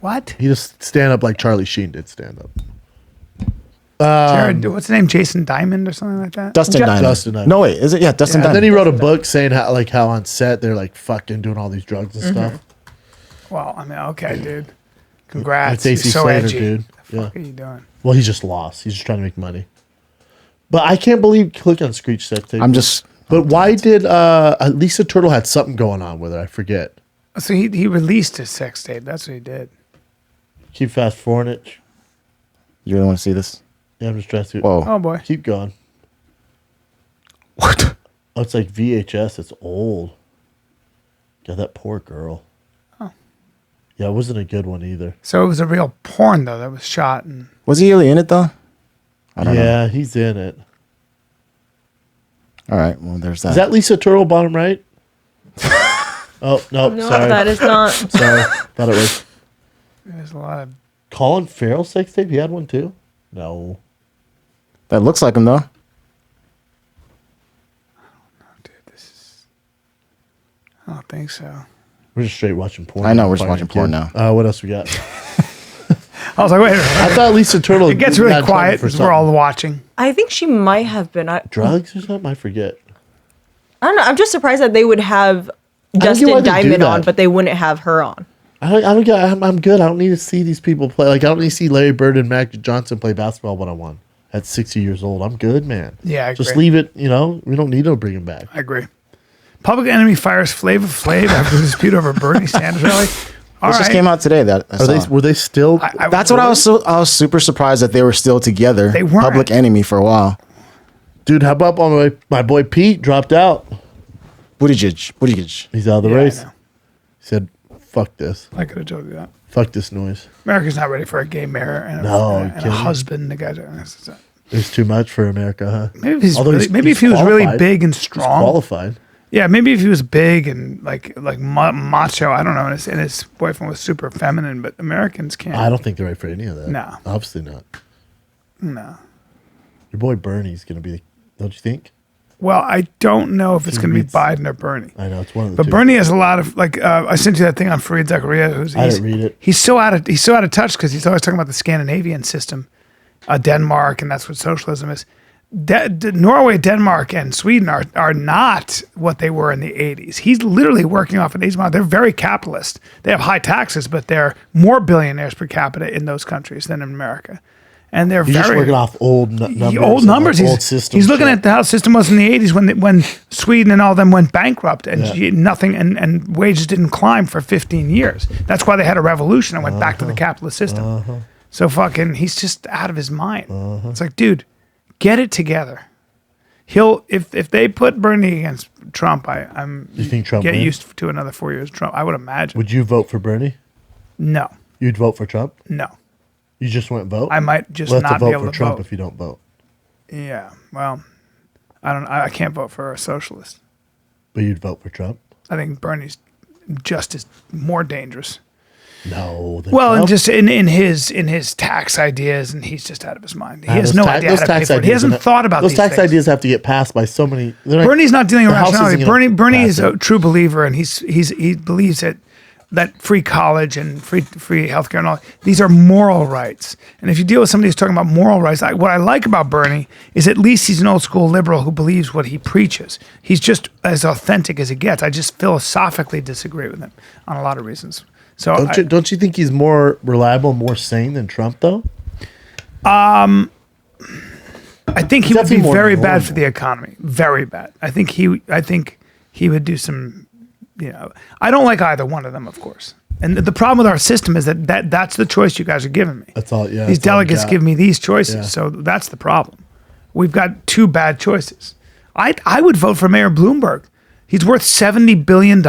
What? He just stand up like Charlie Sheen did stand up. Jared, what's his name? Jason Diamond or something like that? Dustin Diamond. Dustin Diamond. No wait, is it? Yeah, Dustin And then Diamond. he wrote a book saying how on set they're like fucking doing all these drugs and stuff. Well, I mean, okay, dude. Congrats. That's AC You're so Slater, edgy. dude. What Yeah. are you doing? Well, he's just lost. He's just trying to make money. But I can't believe click on Screech sex tape. I'm just. But why did Lisa Turtle had something going on with her? I forget. So he released his sex tape. That's what he did. Keep fast forwarding it. You really want to see this? Yeah, I'm just trying to. Whoa. Oh boy. Keep going. What? Oh, it's like VHS. It's old. God, that poor girl. Oh. Yeah, it wasn't a good one either. So it was a real porn though that was shot and Was he really in it though? I don't know. Yeah, he's in it. All right. Well, there's that. Is that Lisa Turtle, bottom right? Oh, no, No, sorry. that is not. Sorry. Thought it was. There's a lot of. Colin Farrell sex tape? He had one too? No. That looks like him, though. I don't think so. We're just straight watching porn. I know, we're just Fucking watching porn kid. now. What else we got? I was like, wait a minute. I thought Lisa Turtle. It gets got really in trouble quiet for as we're all watching. I think she might have been. drugs or something. I forget. I don't know. I'm just surprised that they would have don't get why Dustin they do Diamond that. on, but they wouldn't have her on. I don't get. I'm good. I don't need to see these people play. Like I don't need to see Larry Bird and Mac Johnson play basketball 1-on-1 at 60 years old. I'm good, man. Yeah, I just agree. leave it. We don't need to bring him back. I agree. Public Enemy fires Flavor Flav after dispute over Bernie Sanders rally. All This right. just came out today. That I saw. Were they still? That's what I was. I was super surprised that they were still together. They weren't. Public Enemy for a while. Dude, how about my boy Pete dropped out? Buttigieg. He's out of the Yeah, I race. know. He said, "Fuck this. I could have told you that. Fuck this noise. America's not ready for a gay mayor and No, you and a kidding me? husband. The guy's It's too much for America, huh?" maybe if he's Although really, maybe if he was really qualified. big and He's strong. qualified. Yeah, maybe if he was big and like macho. I don't know. And his boyfriend was super feminine, but Americans can't. I don't think they're right for any of that. No. Obviously not. No. Your boy Bernie's gonna be. Don't you think? Well, I don't know if it's He going to be reads- Biden or Bernie. I know it's one of the But two. Bernie has a lot of like. I sent you that thing on Fareed Zakaria. I didn't read it. He's so out of touch because he's always talking about the Scandinavian system, Denmark, and that's what socialism is. Norway, Denmark, and Sweden are not what they were in the 80s. He's literally working off an 80s model. They're very capitalist. They have high taxes, but they're more billionaires per capita in those countries than in America. And they're He's very just working off old numbers. old and, numbers. Like, old systems. He's looking shit. at how the system was in the 80s when Sweden and all them went bankrupt and Yeah. nothing and wages didn't climb for 15 years. That's why they had a revolution and went back to the capitalist system. So fucking, he's just out of his mind. It's like, dude, get it together. He'll if they put Bernie against Trump, I'm You think Trump get wins? used to another 4 years of Trump. I would imagine. Would you vote for Bernie? No, You'd vote for Trump? no. You just wouldn't vote? I might just We'll have not to be vote able for to Trump vote. if you don't vote. Yeah, well, I can't vote for a socialist. But you'd vote for Trump? I think Bernie's just as more dangerous. No. than Well, and Trump? just in his tax ideas, and he's just out of his mind. He has Those no ta- idea those how to pay tax for it. He ideas hasn't are- thought about those these tax things. ideas have to get passed by so many. they're like- Bernie's not dealing with the House isn't rationality. gonna Bernie pass is it. a true believer, and he believes that free college and free healthcare and all these are moral rights. And if you deal with somebody who's talking about moral rights, what I like about Bernie is at least he's an old school liberal who believes what he preaches. He's just as authentic as it gets. I just philosophically disagree with him on a lot of reasons. So Don't you think he's more reliable, more sane than Trump, though? I think he would be definitely more very bad normal. for the economy. Very bad. I think he would do some. I don't like either one of them, of course. And the problem with our system is that's the choice you guys are giving me. That's all. Yeah. These that's all we delegates got. give me these choices, Yeah. so that's the problem. We've got two bad choices. I would vote for Mayor Bloomberg. He's worth $70 billion.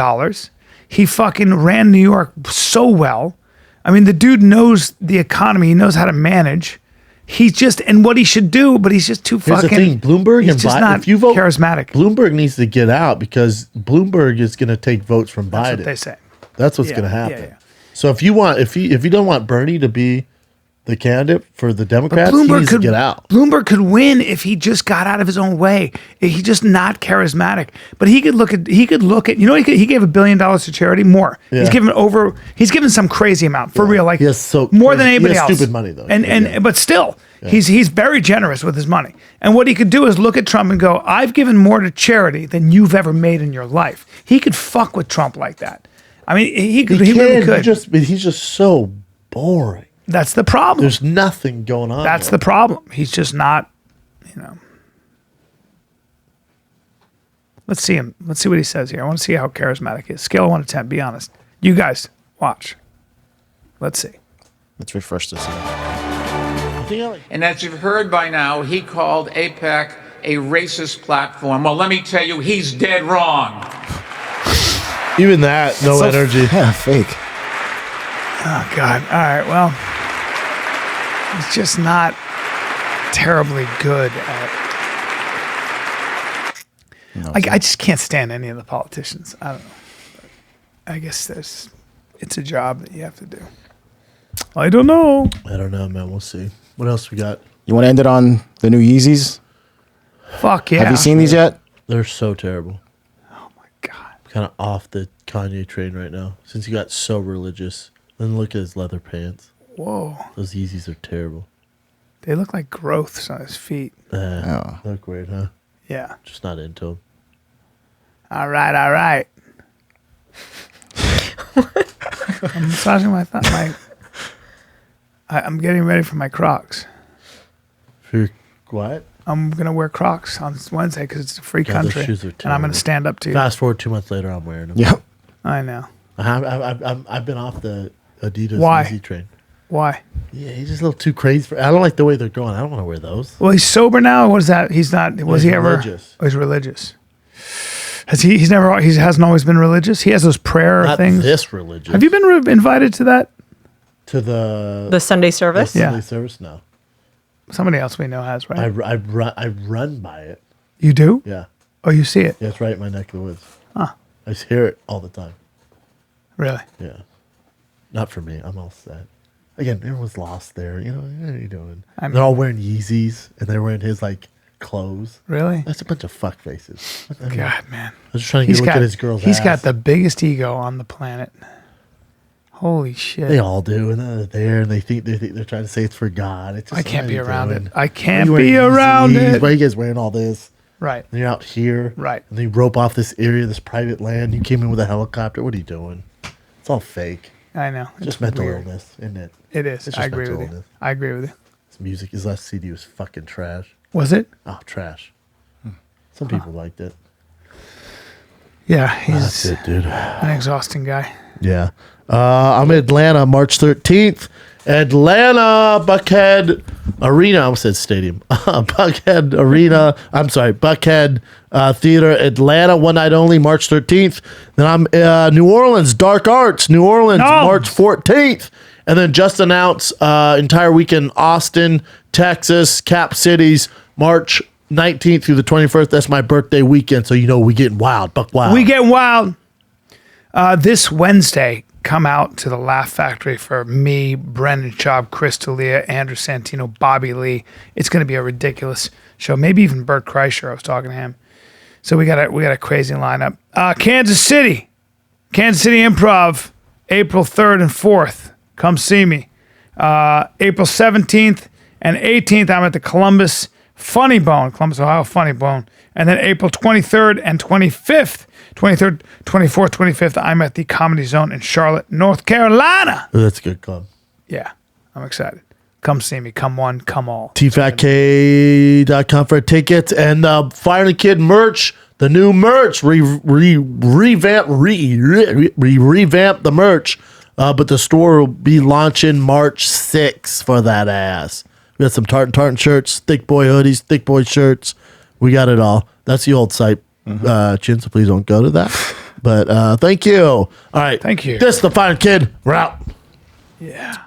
He fucking ran New York so well. I mean, the dude knows the economy. He knows how to manage. He's just, and what he should do, but he's just too Here's fucking. the thing, Bloomberg he's and just Biden. not If you vote charismatic. Bloomberg needs to get out because Bloomberg is going to take votes from That's Biden. what they say. That's what's Yeah, going to yeah, happen. yeah. So if you don't want Bernie to be the candidate for the Democrats, he Bloomberg needs to get out. Bloomberg could win if he just got out of his own way. He's just not charismatic. But he could look at he gave $1 billion to charity more. Yeah. He's given some crazy amount for real, like He has so more crazy- than he anybody has else. stupid money, though. And Yeah. but still, he's very generous with his money. And what he could do is look at Trump and go, "I've given more to charity than you've ever made in your life." He could fuck with Trump like that. I mean, he really could. He's just so boring. That's the problem. There's nothing going on. That's there. the problem. He's just not, Let's see him. Let's see what he says here. I want to see how charismatic he is. Scale of 1 to 10. Be honest. You guys, watch. Let's see. Let's refresh this. And as you've heard by now, he called AIPAC a racist platform. Well, let me tell you, he's dead wrong. Even that, no So- energy. Yeah, fake. Oh, God. All right. Well, it's just not. terribly good at. I just can't stand any of the politicians. I don't know. I guess it's a job that you have to do. I don't know. I don't know, man. We'll see. What else we got? You want to end it on the new Yeezys? Fuck yeah. Have you seen these yet? They're so terrible. Oh my God. Kind of off the Kanye train right now since he got so religious. Then look at his leather pants. Whoa. Those Yeezys are terrible. They look like growths on his feet. They look weird, huh? Yeah. Just not into them. All right. I'm massaging my thumb. I'm getting ready for my Crocs. For your what? I'm gonna wear Crocs on Wednesday because it's a free God, those country, shoes are and I'm gonna terrible. stand up to you. Fast forward 2 months later, I'm wearing them. Yep. I know. I've been off the Adidas Why? Yeezy train. Why? Yeah, he's just a little too crazy for. I don't like the way they're going. I don't want to wear those. Well, he's sober now. What is that? He's not. Was He's he ever? religious. Oh, he's religious. Has he? He hasn't always been religious. He has those prayer Not things. this religious. Have you been invited to that? to the The Sunday service. the Yeah. Sunday service? No, Somebody else we know has, right? I run by it. You do? Yeah, Oh, you see it? yeah, it's right in my neck of the woods. Huh. I just hear it all the time. Really? Yeah, not for me. I'm all set. Again, everyone's lost there. You know, what are you doing? They're all wearing Yeezys and they're wearing his like clothes. Really? That's a bunch of fuck faces. What the hell? God, man. I was just trying to get a look at his girl's He's ass. got the biggest ego on the planet. Holy shit. They all do, and then they're there, and they think they're trying to say it's for God. It's just, I can't what be are you around doing? it. I Why can't are you be wearing around Yeezys? it. Why are you guys wearing all this? Right. And you're out here, Right. And then you rope off this area, this private land. You came in with a helicopter. What are you doing? It's all fake. I know. It's just It's mental weird. illness, isn't it? It is. It's I just agree mental with you. illness. I agree with you. His music, his last CD was fucking trash. Was it? Oh, trash. Some people liked it. Yeah, That's he's it, dude. an exhausting guy. Yeah. I'm in Atlanta, March 13th. Atlanta Buckhead Arena. I almost said stadium. Buckhead Arena. I'm sorry, Buckhead Theater, Atlanta. One night only, March 13th. Then I'm New Orleans, Dark Arts, New Orleans, No. March 14th. And then just announced entire weekend, Austin, Texas, Cap Cities, March 19th through the 21st. That's my birthday weekend, so you know we getting wild, buck wild. We get wild. This Wednesday, come out to the Laugh Factory for me, Brendan Schaub, Chris D'Elia, Andrew Santino, Bobby Lee. It's going to be a ridiculous show. Maybe even Bert Kreischer. I was talking to him. So we got a crazy lineup. Kansas City Improv, April 3rd and 4th. Come see me. April 17th and 18th, I'm at the Columbus, Ohio Funny Bone. And then April 23rd and 25th, 23rd, 24th, 25th, I'm at the Comedy Zone in Charlotte, North Carolina. Ooh, that's a good club. Yeah, I'm excited. Come see me. Come one, come all. tfatk.com for tickets and Fire the Kid merch. The new merch. Revamp the merch. But the store will be launching March 6th for that ass. We got some tartan shirts, thick boy hoodies, thick boy shirts. We got it all. That's the old site, Chin, so please don't go to that. But thank you. All right. Thank you. This is the Fire Kid. We're out. Yeah.